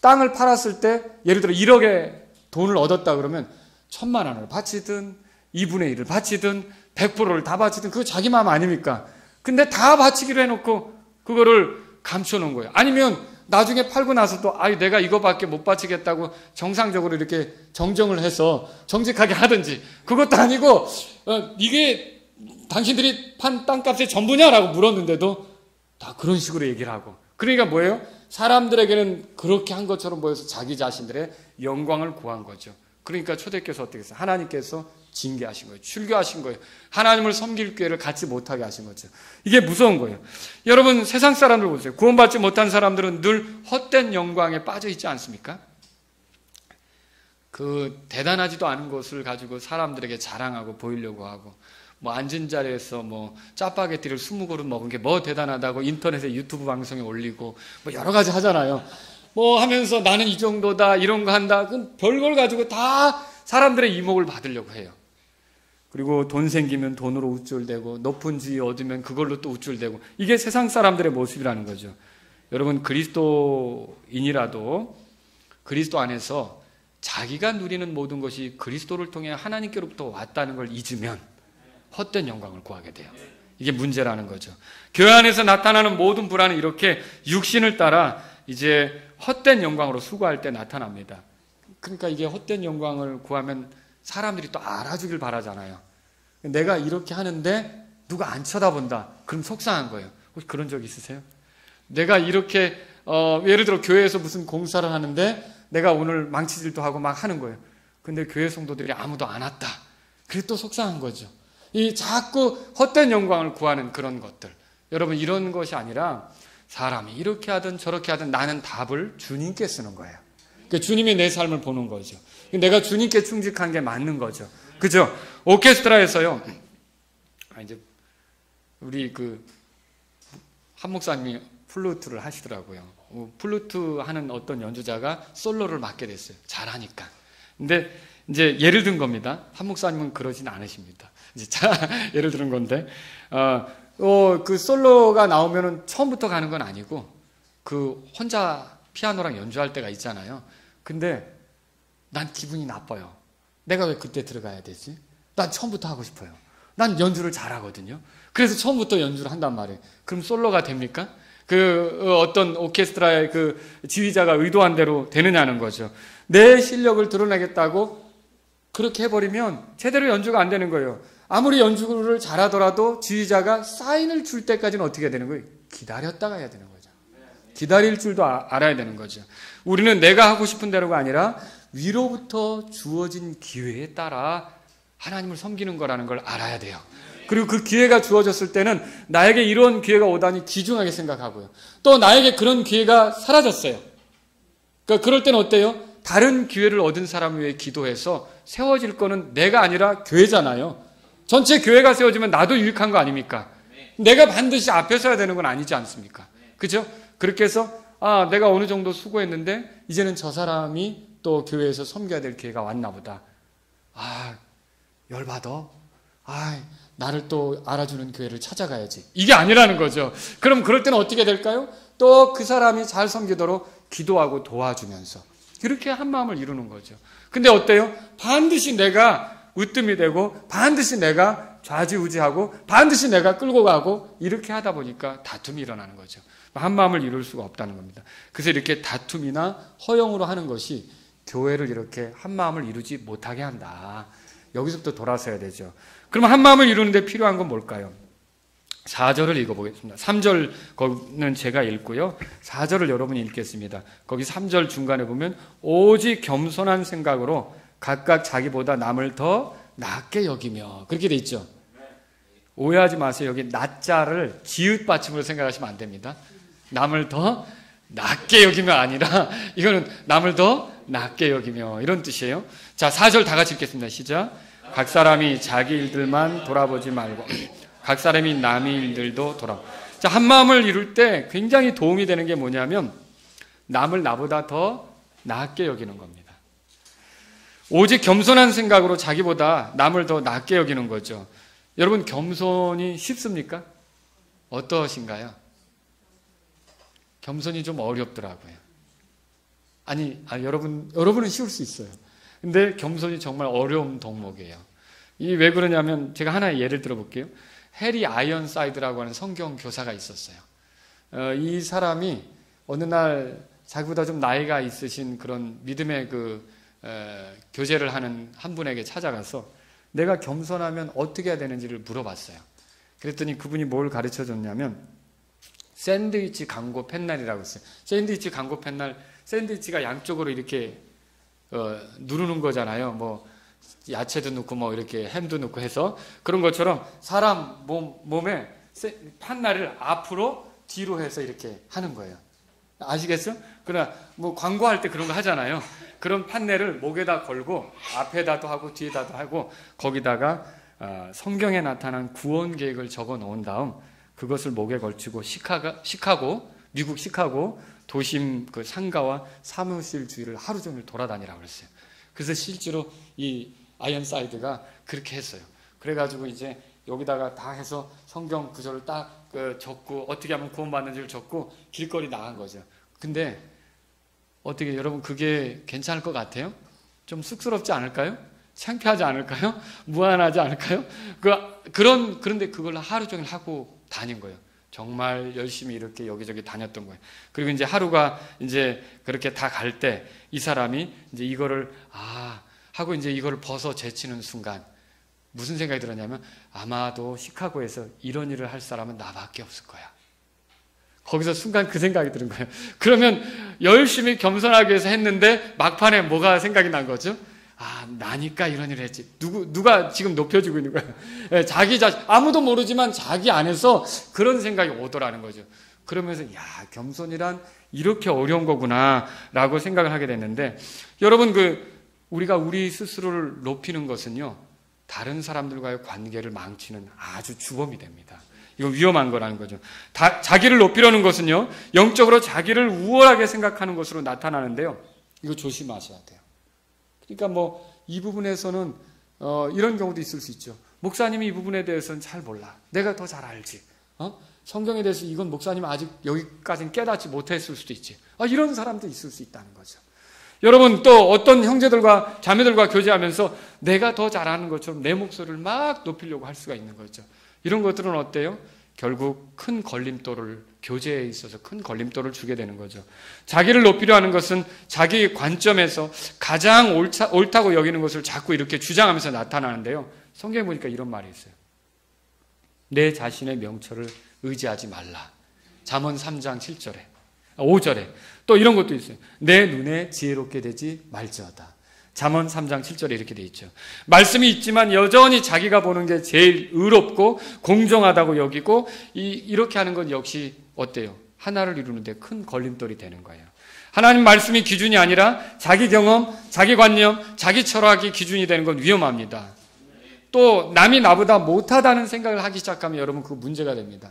A: 땅을 팔았을 때 예를 들어 1억의 돈을 얻었다 그러면 1,000만 원을 바치든 2분의 1을 바치든 100%를 다 바치든 그거 자기 마음 아닙니까? 근데 다 바치기로 해놓고 그거를 감춰놓은 거예요. 아니면 나중에 팔고 나서도 내가 이거밖에 못 바치겠다고 정상적으로 이렇게 정정을 해서 정직하게 하든지, 그것도 아니고 이게 당신들이 판 땅값의 전부냐라고 물었는데도 다 그런 식으로 얘기를 하고. 그러니까 뭐예요? 사람들에게는 그렇게 한 것처럼 보여서 자기 자신들의 영광을 구한 거죠. 그러니까 초대교회에서 어떻게 했어요? 하나님께서 징계하신 거예요. 출교하신 거예요. 하나님을 섬길 기회를 갖지 못하게 하신 거죠. 이게 무서운 거예요. 여러분, 세상 사람들 보세요. 구원받지 못한 사람들은 늘 헛된 영광에 빠져 있지 않습니까? 그 대단하지도 않은 것을 가지고 사람들에게 자랑하고 보이려고 하고, 뭐 앉은 자리에서 뭐 짜파게티를 20그릇 먹은 게 뭐 대단하다고 인터넷에 유튜브 방송에 올리고 뭐 여러 가지 하잖아요. 뭐 하면서 나는 이 정도다, 이런 거 한다. 그 별걸 가지고 다 사람들의 이목을 받으려고 해요. 그리고 돈 생기면 돈으로 우쭐대고, 높은 지위 얻으면 그걸로 또 우쭐대고, 이게 세상 사람들의 모습이라는 거죠. 여러분, 그리스도인이라도 그리스도 안에서 자기가 누리는 모든 것이 그리스도를 통해 하나님께로부터 왔다는 걸 잊으면 헛된 영광을 구하게 돼요. 이게 문제라는 거죠. 교회 안에서 나타나는 모든 불안은 이렇게 육신을 따라 이제 헛된 영광으로 수고할 때 나타납니다. 그러니까 이게 헛된 영광을 구하면 사람들이 또 알아주길 바라잖아요. 내가 이렇게 하는데 누가 안 쳐다본다. 그럼 속상한 거예요. 혹시 그런 적 있으세요? 내가 이렇게 예를 들어 교회에서 무슨 공사를 하는데 내가 오늘 망치질도 하고 막 하는 거예요. 근데 교회 성도들이 아무도 안 왔다. 그게 또 속상한 거죠. 이 자꾸 헛된 영광을 구하는 그런 것들. 여러분, 이런 것이 아니라 사람이 이렇게 하든 저렇게 하든 나는 답을 주님께 쓰는 거예요. 그러니까 주님이 내 삶을 보는 거죠. 내가 주님께 충직한 게 맞는 거죠. 그죠? 오케스트라에서요, 이제 우리 한 목사님이 플루트를 하시더라고요. 플루트 하는 어떤 연주자가 솔로를 맡게 됐어요. 잘하니까. 근데 이제 예를 든 겁니다. 한 목사님은 그러진 않으십니다. 이제 예를 들은 건데, 그 솔로가 나오면은 처음부터 가는 건 아니고, 혼자 피아노랑 연주할 때가 있잖아요. 근데 난 기분이 나빠요. 내가 왜 그때 들어가야 되지? 난 처음부터 하고 싶어요. 난 연주를 잘하거든요. 그래서 처음부터 연주를 한단 말이에요. 그럼 솔로가 됩니까? 어떤 오케스트라의 지휘자가 의도한 대로 되느냐는 거죠. 내 실력을 드러내겠다고 그렇게 해버리면 제대로 연주가 안 되는 거예요. 아무리 연주를 잘하더라도 지휘자가 사인을 줄 때까지는 어떻게 해야 되는 거예요? 기다렸다가 해야 되는 거죠. 기다릴 줄도 알아야 되는 거죠. 우리는 내가 하고 싶은 대로가 아니라 위로부터 주어진 기회에 따라 하나님을 섬기는 거라는 걸 알아야 돼요. 그리고 그 기회가 주어졌을 때는 나에게 이런 기회가 오다니 귀중하게 생각하고요. 또 나에게 그런 기회가 사라졌어요. 그러니까 그럴 때는 어때요? 다른 기회를 얻은 사람을 위해 기도해서 세워질 거는 내가 아니라 교회잖아요. 전체 교회가 세워지면 나도 유익한 거 아닙니까? 내가 반드시 앞에 서야 되는 건 아니지 않습니까? 그죠? 그렇게 해서 내가 어느 정도 수고했는데 이제는 저 사람이 또 교회에서 섬겨야 될 기회가 왔나 보다. 열받아. 나를 또 알아주는 교회를 찾아가야지. 이게 아니라는 거죠. 그럼 그럴 때는 어떻게 될까요? 또 그 사람이 잘 섬기도록 기도하고 도와주면서 그렇게 한 마음을 이루는 거죠. 근데 어때요? 반드시 내가 으뜸이 되고 반드시 내가 좌지우지하고 반드시 내가 끌고 가고 이렇게 하다 보니까 다툼이 일어나는 거죠. 한 마음을 이룰 수가 없다는 겁니다. 그래서 이렇게 다툼이나 허용으로 하는 것이 교회를 이렇게 한 마음을 이루지 못하게 한다. 여기서부터 돌아서야 되죠. 그러면 한 마음을 이루는데 필요한 건 뭘까요? 4절을 읽어보겠습니다. 3절 거기는 제가 읽고요. 4절을 여러분이 읽겠습니다. 거기 3절 중간에 보면 오직 겸손한 생각으로 각각 자기보다 남을 더 낮게 여기며 그렇게 돼 있죠. 오해하지 마세요. 여기 낮자를 지읒 받침으로 생각하시면 안 됩니다. 남을 더 낮게 여기며 아니라 이거는 남을 더 낮게 여기며 이런 뜻이에요. 자, 4절 다 같이 읽겠습니다. 시작. 각 사람이 자기 일들만 돌아보지 말고 각 사람이 남의 일들도 자, 한 마음을 이룰 때 굉장히 도움이 되는 게 뭐냐면 남을 나보다 더 낮게 여기는 겁니다. 오직 겸손한 생각으로 자기보다 남을 더 낮게 여기는 거죠. 여러분, 겸손이 쉽습니까? 어떠신가요? 겸손이 좀 어렵더라고요. 여러분은 쉬울 수 있어요. 근데 겸손이 정말 어려운 덕목이에요. 왜 그러냐면 제가 하나의 예를 들어볼게요. 해리 아이언사이드라고 하는 성경 교사가 있었어요. 이 사람이 어느 날 자기보다 좀 나이가 있으신 그런 믿음의 교제를 하는 한 분에게 찾아가서 내가 겸손하면 어떻게 해야 되는지를 물어봤어요. 그랬더니 그분이 뭘 가르쳐 줬냐면 샌드위치 광고 펜날이라고 했어요. 샌드위치 광고 펜날, 샌드위치가 양쪽으로 이렇게 누르는 거잖아요. 뭐 야채도 넣고 이렇게 햄도 넣고 해서 그런 것처럼 사람 몸에 판날을 앞으로 뒤로 해서 이렇게 하는 거예요. 아시겠어요? 그러나 광고할 때 그런 거 하잖아요. 그런 판넬을 목에다 걸고 앞에다도 하고 뒤에다도 하고 거기다가 성경에 나타난 구원 계획을 적어 놓은 다음 그것을 목에 걸치고 미국 시카고 도심 상가와 사무실 주위를 하루 종일 돌아다니라고 그랬어요. 그래서 실제로 이 아이언사이드가 그렇게 했어요. 그래가지고 이제 여기다가 다 해서 성경 구절을 딱 적고 어떻게 하면 구원받는지를 적고 길거리 나간 거죠. 근데 어떻게 여러분 그게 괜찮을 것 같아요? 좀 쑥스럽지 않을까요? 창피하지 않을까요? 무안하지 않을까요? 그런데 그걸 하루 종일 하고 다닌 거예요. 정말 열심히 이렇게 여기저기 다녔던 거예요. 그리고 이제 하루가 이제 그렇게 다 갈 때 이 사람이 이제 이거를 하고 이제 이거를 벗어 제치는 순간 무슨 생각이 들었냐면 아마도 시카고에서 이런 일을 할 사람은 나밖에 없을 거야. 거기서 순간 그 생각이 드는 거예요. 그러면 열심히 겸손하게 해서 했는데 막판에 뭐가 생각이 난 거죠? 나니까 이런 일을 했지. 누가 지금 높여주고 있는 거야? 자기 자신, 아무도 모르지만 자기 안에서 그런 생각이 오더라는 거죠. 그러면서, 겸손이란 이렇게 어려운 거구나, 라고 생각을 하게 됐는데, 여러분, 우리가 우리 스스로를 높이는 것은요, 다른 사람들과의 관계를 망치는 아주 주범이 됩니다. 이거 위험한 거라는 거죠. 자기를 높이려는 것은요, 영적으로 자기를 우월하게 생각하는 것으로 나타나는데요. 이거 조심하셔야 돼요. 그러니까 이 부분에서는 이런 경우도 있을 수 있죠. 목사님이 이 부분에 대해서는 잘 몰라. 내가 더 잘 알지. 성경에 대해서 이건 목사님 아직 여기까지는 깨닫지 못했을 수도 있지. 이런 사람도 있을 수 있다는 거죠. 여러분, 또 어떤 형제들과 자매들과 교제하면서 내가 더 잘하는 것처럼 내 목소리를 막 높이려고 할 수가 있는 거죠. 이런 것들은 어때요? 결국 큰 걸림돌을, 교제에 있어서 큰 걸림돌을 주게 되는 거죠. 자기를 높이려 하는 것은 자기 관점에서 가장 옳다고 여기는 것을 자꾸 이렇게 주장하면서 나타나는데요. 성경에 보니까 이런 말이 있어요. 내 자신의 명철을 의지하지 말라. 잠언 3장 7절에, 5절에 또 이런 것도 있어요. 내 눈에 지혜롭게 되지 말지어다. 잠언 3장 7절에 이렇게 돼 있죠. 말씀이 있지만 여전히 자기가 보는 게 제일 의롭고 공정하다고 여기고 이렇게 하는 건 역시 어때요? 하나를 이루는데 큰 걸림돌이 되는 거예요. 하나님 말씀이 기준이 아니라 자기 경험, 자기 관념, 자기 철학이 기준이 되는 건 위험합니다. 또 남이 나보다 못하다는 생각을 하기 시작하면 여러분 그거 문제가 됩니다.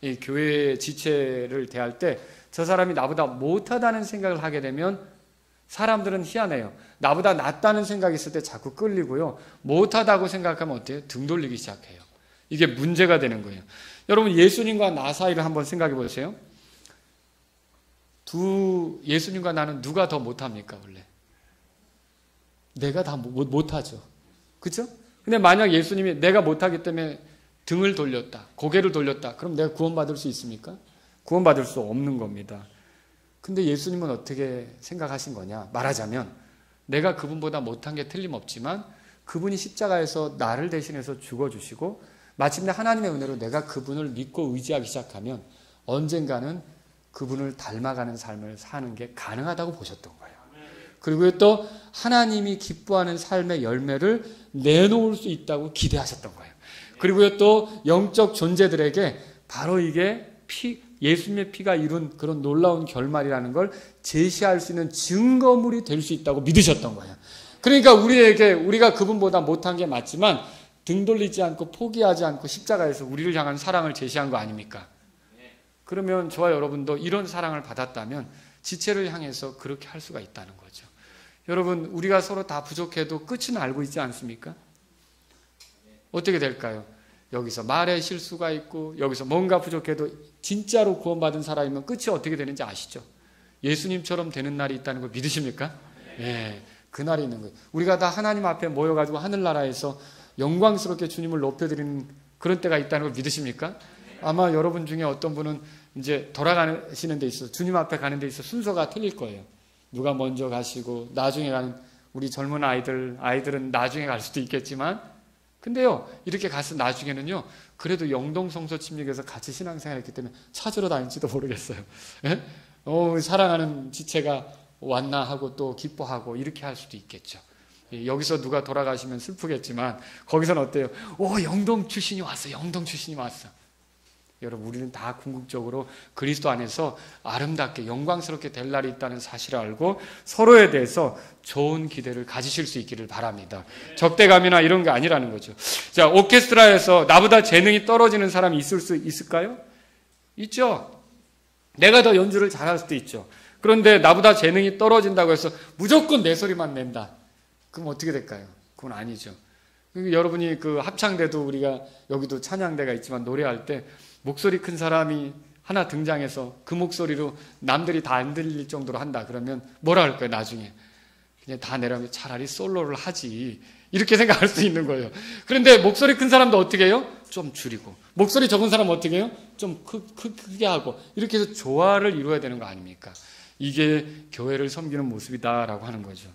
A: 이 교회 지체를 대할 때 저 사람이 나보다 못하다는 생각을 하게 되면 사람들은 희한해요. 나보다 낫다는 생각이 있을 때 자꾸 끌리고요. 못하다고 생각하면 어때요? 등 돌리기 시작해요. 이게 문제가 되는 거예요. 여러분 예수님과 나 사이를 한번 생각해 보세요. 예수님과 나는 누가 더 못합니까 원래? 내가 다 못하죠. 그렇죠? 근데 만약 예수님이 내가 못하기 때문에 등을 돌렸다, 고개를 돌렸다. 그럼 내가 구원받을 수 있습니까? 구원받을 수 없는 겁니다. 근데 예수님은 어떻게 생각하신 거냐? 말하자면 내가 그분보다 못한 게 틀림없지만 그분이 십자가에서 나를 대신해서 죽어주시고 마침내 하나님의 은혜로 내가 그분을 믿고 의지하기 시작하면 언젠가는 그분을 닮아가는 삶을 사는 게 가능하다고 보셨던 거예요. 그리고 또 하나님이 기뻐하는 삶의 열매를 내놓을 수 있다고 기대하셨던 거예요. 그리고 또 영적 존재들에게 바로 이게 예수님의 피가 이룬 그런 놀라운 결말이라는 걸 제시할 수 있는 증거물이 될 수 있다고 믿으셨던 거예요. 그러니까 우리가 그분보다 못한 게 맞지만 등 돌리지 않고 포기하지 않고 십자가에서 우리를 향한 사랑을 제시한 거 아닙니까? 그러면 저와 여러분도 이런 사랑을 받았다면 지체를 향해서 그렇게 할 수가 있다는 거죠. 여러분, 우리가 서로 다 부족해도 끝은 알고 있지 않습니까? 어떻게 될까요? 여기서 말에 실수가 있고 여기서 뭔가 부족해도 진짜로 구원받은 사람이면 끝이 어떻게 되는지 아시죠? 예수님처럼 되는 날이 있다는 걸 믿으십니까? 네, 그 날이 있는 거예요. 우리가 다 하나님 앞에 모여가지고 하늘나라에서 영광스럽게 주님을 높여드리는 그런 때가 있다는 걸 믿으십니까? 아마 여러분 중에 어떤 분은 이제 돌아가시는 데 있어서 주님 앞에 가는 데 있어서 순서가 틀릴 거예요. 누가 먼저 가시고 나중에 가는 우리 젊은 아이들은 나중에 갈 수도 있겠지만 근데요 이렇게 가서 나중에는요 그래도 영동성소 침략에서 같이 신앙생활했기 때문에 찾으러 다닐지도 모르겠어요. 예? 사랑하는 지체가 왔나 하고 또 기뻐하고 이렇게 할 수도 있겠죠. 여기서 누가 돌아가시면 슬프겠지만 거기서는 어때요? 영동 출신이 왔어. 영동 출신이 왔어. 여러분 우리는 다 궁극적으로 그리스도 안에서 아름답게 영광스럽게 될 날이 있다는 사실을 알고 서로에 대해서 좋은 기대를 가지실 수 있기를 바랍니다. 적대감이나 이런 게 아니라는 거죠. 자, 오케스트라에서 나보다 재능이 떨어지는 사람이 있을 수 있을까요? 있죠. 내가 더 연주를 잘할 수도 있죠. 그런데 나보다 재능이 떨어진다고 해서 무조건 내 소리만 낸다. 그럼 어떻게 될까요? 그건 아니죠. 여러분이 그 합창대도 우리가 여기도 찬양대가 있지만 노래할 때 목소리 큰 사람이 하나 등장해서 그 목소리로 남들이 다 안 들릴 정도로 한다. 그러면 뭐라 할 거예요, 나중에? 그냥 다 내려면 차라리 솔로를 하지. 이렇게 생각할 수 있는 거예요. 그런데 목소리 큰 사람도 어떻게 해요? 좀 줄이고. 목소리 적은 사람은 어떻게 해요? 좀 크게 하고. 이렇게 해서 조화를 이루어야 되는 거 아닙니까? 이게 교회를 섬기는 모습이다라고 하는 거죠.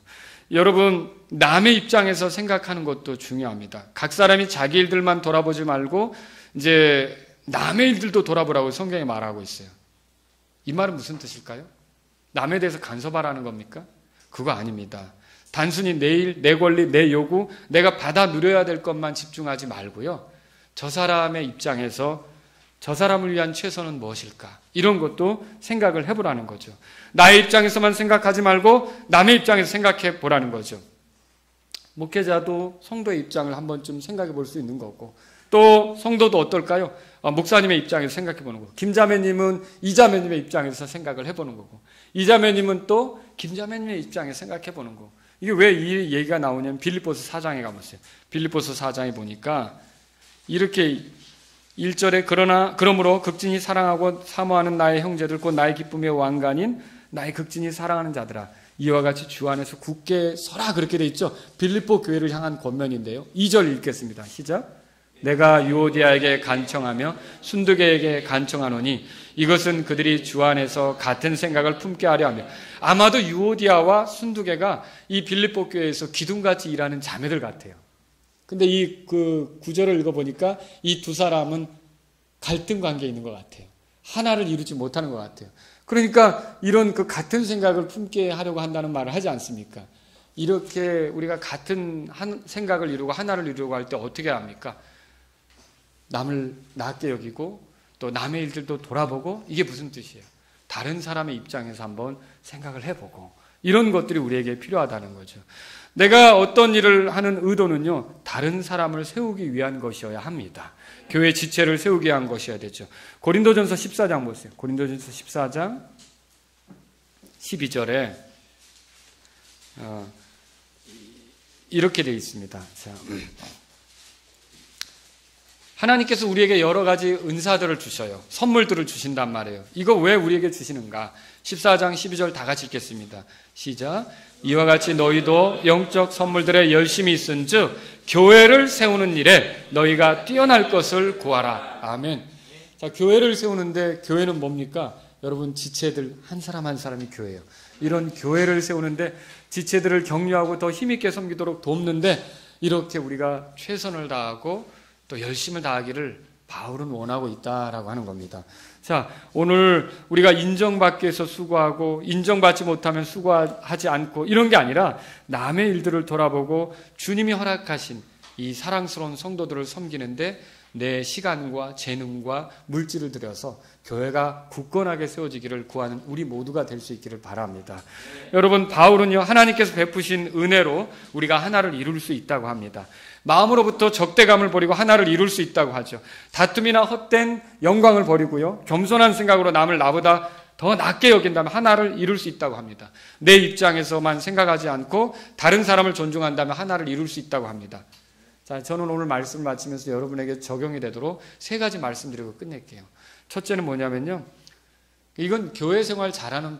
A: 여러분, 남의 입장에서 생각하는 것도 중요합니다. 각 사람이 자기 일들만 돌아보지 말고 이제 남의 일들도 돌아보라고 성경에 말하고 있어요. 이 말은 무슨 뜻일까요? 남에 대해서 간섭하라는 겁니까? 그거 아닙니다. 단순히 내 일, 내 권리, 내 요구, 내가 받아 누려야 될 것만 집중하지 말고요. 저 사람의 입장에서 저 사람을 위한 최선은 무엇일까? 이런 것도 생각을 해보라는 거죠. 나의 입장에서만 생각하지 말고 남의 입장에서 생각해 보라는 거죠. 목회자도 성도의 입장을 한 번쯤 생각해 볼 수 있는 거고, 또 성도도 어떨까요? 목사님의 입장에서 생각해 보는 거고, 김자매님은 이자매님의 입장에서 생각을 해보는 거고, 이자매님은 또 김자매님의 입장에서 생각해 보는 거고. 이게 왜 이 얘기가 나오냐면 빌립보서 4장에 가보세요. 빌립보서 4장에 보니까 이렇게 1절에 그러므로 극진히 사랑하고 사모하는 나의 형제들 곧 나의 기쁨의 왕관인 나의 극진히 사랑하는 자들아, 이와 같이 주 안에서 굳게 서라, 그렇게 돼 있죠. 빌립보 교회를 향한 권면인데요. 2절 읽겠습니다. 시작. 내가 유오디아에게 간청하며 순두계에게 간청하노니 이것은 그들이 주 안에서 같은 생각을 품게 하려 하며. 아마도 유오디아와 순두계가 이 빌립보 교회에서 기둥같이 일하는 자매들 같아요. 근데 이 그 구절을 읽어보니까 이 두 사람은 갈등 관계에 있는 것 같아요. 하나를 이루지 못하는 것 같아요. 그러니까 이런 그 같은 생각을 품게 하려고 한다는 말을 하지 않습니까? 이렇게 우리가 같은 생각을 이루고 하나를 이루려고 할 때 어떻게 합니까? 남을 낮게 여기고 또 남의 일들도 돌아보고, 이게 무슨 뜻이에요? 다른 사람의 입장에서 한번 생각을 해보고, 이런 것들이 우리에게 필요하다는 거죠. 내가 어떤 일을 하는 의도는요, 다른 사람을 세우기 위한 것이어야 합니다. 교회 지체를 세우기 위한 것이어야 되죠. 고린도전서 14장 보세요. 고린도전서 14장 12절에 이렇게 되어 있습니다. 자, 하나님께서 우리에게 여러 가지 은사들을 주셔요. 선물들을 주신단 말이에요. 이거 왜 우리에게 주시는가? 14장 12절 다 같이 읽겠습니다. 시작. 이와 같이 너희도 영적 선물들에 열심히 있은즉 교회를 세우는 일에 너희가 뛰어날 것을 구하라. 아멘. 자, 교회를 세우는데, 교회는 뭡니까? 여러분, 지체들 한 사람 한 사람이 교회예요. 이런 교회를 세우는데 지체들을 격려하고 더 힘있게 섬기도록 돕는데, 이렇게 우리가 최선을 다하고 또 열심을 다하기를 바울은 원하고 있다라고 하는 겁니다. 자, 오늘 우리가 인정받기 위해서 수고하고 인정받지 못하면 수고하지 않고 이런 게 아니라 남의 일들을 돌아보고 주님이 허락하신 이 사랑스러운 성도들을 섬기는데 내 시간과 재능과 물질을 들여서 교회가 굳건하게 세워지기를 구하는 우리 모두가 될 수 있기를 바랍니다. 여러분, 바울은요, 하나님께서 베푸신 은혜로 우리가 하나를 이룰 수 있다고 합니다. 마음으로부터 적대감을 버리고 하나를 이룰 수 있다고 하죠. 다툼이나 헛된 영광을 버리고요, 겸손한 생각으로 남을 나보다 더 낮게 여긴다면 하나를 이룰 수 있다고 합니다. 내 입장에서만 생각하지 않고 다른 사람을 존중한다면 하나를 이룰 수 있다고 합니다. 자, 저는 오늘 말씀을 마치면서 여러분에게 적용이 되도록 세 가지 말씀드리고 끝낼게요. 첫째는 뭐냐면요, 이건 교회 생활 잘하는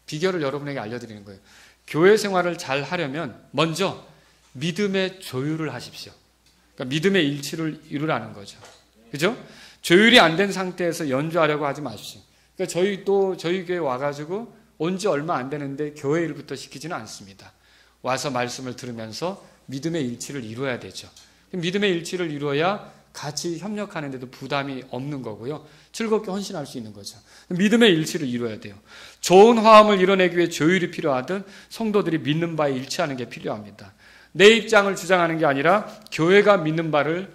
A: 비결을 여러분에게 알려드리는 거예요. 교회 생활을 잘 하려면 먼저 믿음의 조율을 하십시오. 그러니까 믿음의 일치를 이루라는 거죠. 그죠? 조율이 안 된 상태에서 연주하려고 하지 마십시오. 그러니까 저희 교회 와가지고 온 지 얼마 안 되는데 교회 일부터 시키지는 않습니다. 와서 말씀을 들으면서 믿음의 일치를 이루어야 되죠. 믿음의 일치를 이루어야 같이 협력하는데도 부담이 없는 거고요, 즐겁게 헌신할 수 있는 거죠. 믿음의 일치를 이루어야 돼요. 좋은 화합을 이뤄내기 위해 조율이 필요하든 성도들이 믿는 바에 일치하는 게 필요합니다. 내 입장을 주장하는 게 아니라 교회가 믿는 바를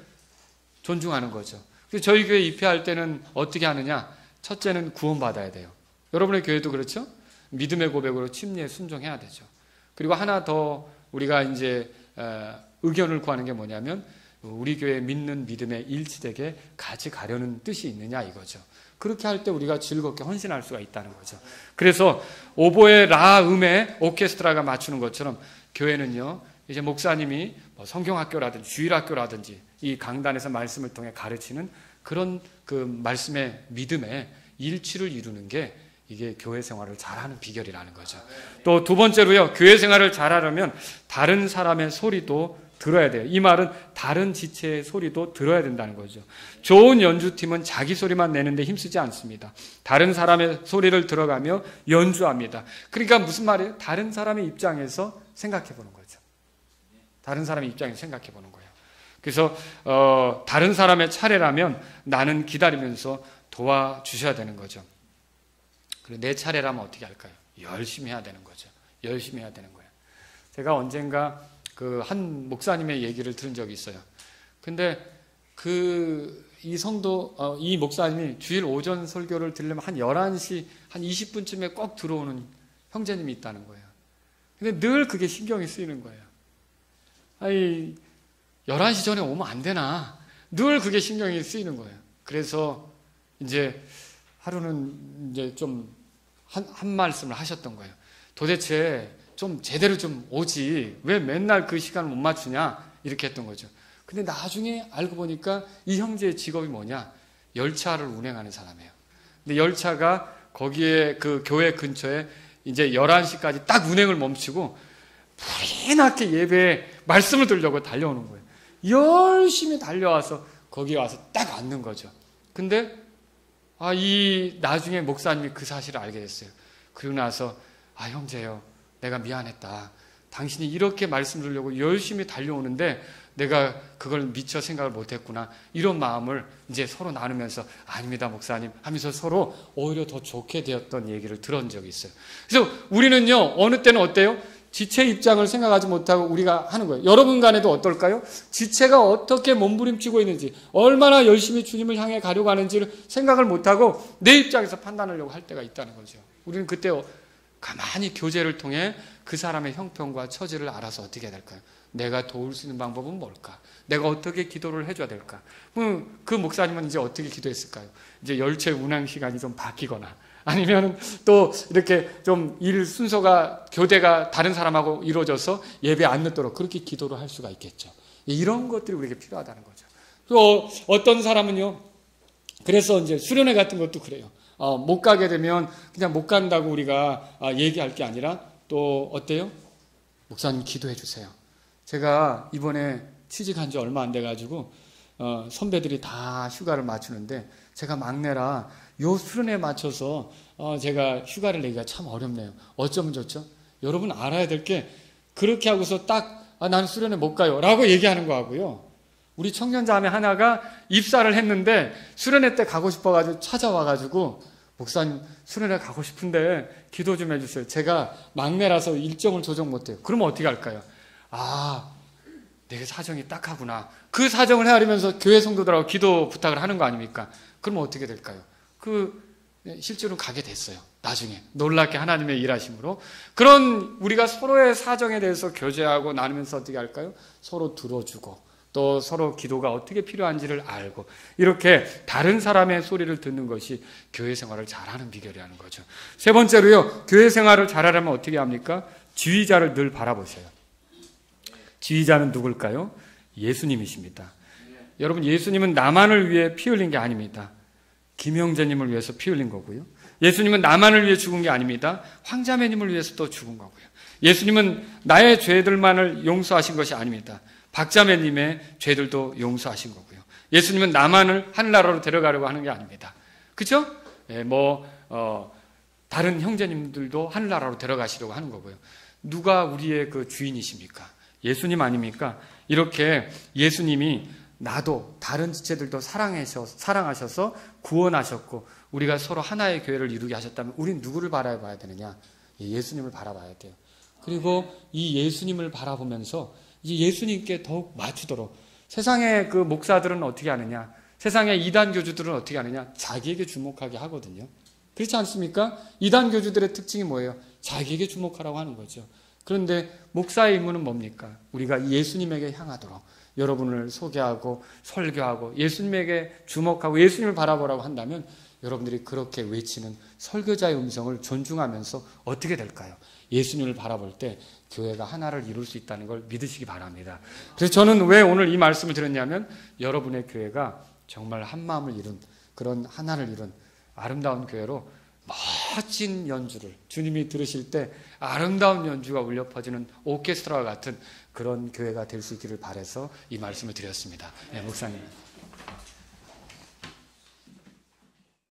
A: 존중하는 거죠. 그래서 저희 교회 입회할 때는 어떻게 하느냐? 첫째는 구원받아야 돼요. 여러분의 교회도 그렇죠? 믿음의 고백으로 침례에 순종해야 되죠. 그리고 하나 더 우리가 이제 의견을 구하는 게 뭐냐면, 우리 교회 믿는 믿음에 일치되게 같이 가려는 뜻이 있느냐, 이거죠. 그렇게 할 때 우리가 즐겁게 헌신할 수가 있다는 거죠. 그래서 오보에 라 음에 오케스트라가 맞추는 것처럼 교회는요, 이제 목사님이 성경학교라든지 주일학교라든지 이 강단에서 말씀을 통해 가르치는 그런 그 말씀의 믿음의 일치를 이루는 게 이게 교회 생활을 잘하는 비결이라는 거죠. 또 두 번째로요, 교회 생활을 잘하려면 다른 사람의 소리도 들어야 돼요. 이 말은 다른 지체의 소리도 들어야 된다는 거죠. 좋은 연주팀은 자기 소리만 내는데 힘쓰지 않습니다. 다른 사람의 소리를 들어가며 연주합니다. 그러니까 무슨 말이에요? 다른 사람의 입장에서 생각해 보는 거죠. 다른 사람의 입장에서 생각해 보는 거예요. 그래서 다른 사람의 차례라면 나는 기다리면서 도와주셔야 되는 거죠. 그리고 내 차례라면 어떻게 할까요? 열심히 해야 되는 거죠. 열심히 해야 되는 거예요. 제가 언젠가 그 한 목사님의 얘기를 들은 적이 있어요. 근데 이 목사님이 주일 오전 설교를 들으려면 한 11시, 한 20분쯤에 꼭 들어오는 형제님이 있다는 거예요. 근데 늘 그게 신경이 쓰이는 거예요. 아니, 11시 전에 오면 안 되나? 늘 그게 신경이 쓰이는 거예요. 그래서 이제 하루는 이제 좀 한 말씀을 하셨던 거예요. 도대체 좀 제대로 좀 오지. 왜 맨날 그 시간을 못 맞추냐? 이렇게 했던 거죠. 근데 나중에 알고 보니까 이 형제의 직업이 뭐냐? 열차를 운행하는 사람이에요. 근데 열차가 거기에 그 교회 근처에 이제 11시까지 딱 운행을 멈추고 불이 나게 예배에 말씀을 들으려고 달려오는 거예요. 열심히 달려와서 거기 와서 딱 앉는 거죠. 근데 이 나중에 목사님이 그 사실을 알게 됐어요. 그리고 나서 형제요, 내가 미안했다. 당신이 이렇게 말씀 들으려고 열심히 달려오는데 내가 그걸 미처 생각을 못했구나. 이런 마음을 이제 서로 나누면서 아닙니다 목사님 하면서 서로 오히려 더 좋게 되었던 얘기를 들은 적이 있어요. 그래서 우리는요, 어느 때는 어때요? 지체 입장을 생각하지 못하고 우리가 하는 거예요. 여러분 간에도 어떨까요? 지체가 어떻게 몸부림치고 있는지, 얼마나 열심히 주님을 향해 가려고 하는지를 생각을 못하고 내 입장에서 판단하려고 할 때가 있다는 거죠. 우리는 그때 가만히 교제를 통해 그 사람의 형편과 처지를 알아서 어떻게 해야 될까요? 내가 도울 수 있는 방법은 뭘까? 내가 어떻게 기도를 해줘야 될까? 그 목사님은 이제 어떻게 기도했을까요? 이제 열차 운행 시간이 좀 바뀌거나 아니면 또 이렇게 좀 일 순서가 교대가 다른 사람하고 이루어져서 예배 안 늦도록 그렇게 기도를 할 수가 있겠죠. 이런 것들이 우리에게 필요하다는 거죠. 또 어떤 사람은요, 그래서 이제 수련회 같은 것도 그래요. 못 가게 되면 그냥 못 간다고 우리가 얘기할 게 아니라 또 어때요? 목사님 기도해 주세요. 제가 이번에 취직한 지 얼마 안 돼가지고 선배들이 다 휴가를 맞추는데 제가 막내라 요 수련회에 맞춰서 제가 휴가를 내기가 참 어렵네요. 어쩌면 좋죠? 여러분 알아야 될 게 그렇게 하고서 딱 나는 수련회 못 가요 라고 얘기하는 거하고요, 우리 청년자매 하나가 입사를 했는데 수련회 때 가고 싶어가지고 찾아와가지고 목사님 수련회 가고 싶은데 기도 좀 해주세요. 제가 막내라서 일정을 조정 못해요. 그러면 어떻게 할까요? 내 사정이 딱하구나. 그 사정을 헤아리면서 교회 성도들하고 기도 부탁을 하는 거 아닙니까? 그러면 어떻게 될까요? 실제로 가게 됐어요. 나중에 놀랍게 하나님의 일하심으로. 그런 우리가 서로의 사정에 대해서 교제하고 나누면서 어떻게 할까요? 서로 들어주고 또 서로 기도가 어떻게 필요한지를 알고 이렇게 다른 사람의 소리를 듣는 것이 교회 생활을 잘하는 비결이라는 거죠. 세 번째로요, 교회 생활을 잘하려면 어떻게 합니까? 지휘자를 늘 바라보세요. 지휘자는 누굴까요? 예수님이십니다. 여러분, 예수님은 나만을 위해 피 흘린 게 아닙니다. 김영재님을 위해서 피 흘린 거고요. 예수님은 나만을 위해 죽은 게 아닙니다. 황자매님을 위해서 또 죽은 거고요. 예수님은 나의 죄들만을 용서하신 것이 아닙니다. 박자매님의 죄들도 용서하신 거고요. 예수님은 나만을 하늘나라로 데려가려고 하는 게 아닙니다. 그렇죠? 다른 형제님들도 하늘나라로 데려가시려고 하는 거고요. 누가 우리의 그 주인이십니까? 예수님 아닙니까? 이렇게 예수님이 나도 다른 지체들도 사랑하셔서 구원하셨고 우리가 서로 하나의 교회를 이루게 하셨다면 우린 누구를 바라봐야 되느냐? 예수님을 바라봐야 돼요. 그리고 이 예수님을 바라보면서 이 예수님께 더욱 맞추도록, 세상의 그 목사들은 어떻게 하느냐? 세상의 이단 교주들은 어떻게 하느냐? 자기에게 주목하게 하거든요. 그렇지 않습니까? 이단 교주들의 특징이 뭐예요? 자기에게 주목하라고 하는 거죠. 그런데 목사의 임무는 뭡니까? 우리가 예수님에게 향하도록 여러분을 소개하고 설교하고 예수님에게 주목하고 예수님을 바라보라고 한다면 여러분들이 그렇게 외치는 설교자의 음성을 존중하면서 어떻게 될까요? 예수님을 바라볼 때 교회가 하나를 이룰 수 있다는 걸 믿으시기 바랍니다. 그래서 저는 왜 오늘 이 말씀을 드렸냐면 여러분의 교회가 정말 한 마음을 이룬, 그런 하나를 이룬 아름다운 교회로 멋진 연주를 주님이 들으실 때 아름다운 연주가 울려 퍼지는 오케스트라와 같은 그런 교회가 될 수 있기를 바라서 이 말씀을 드렸습니다. 네, 목사님.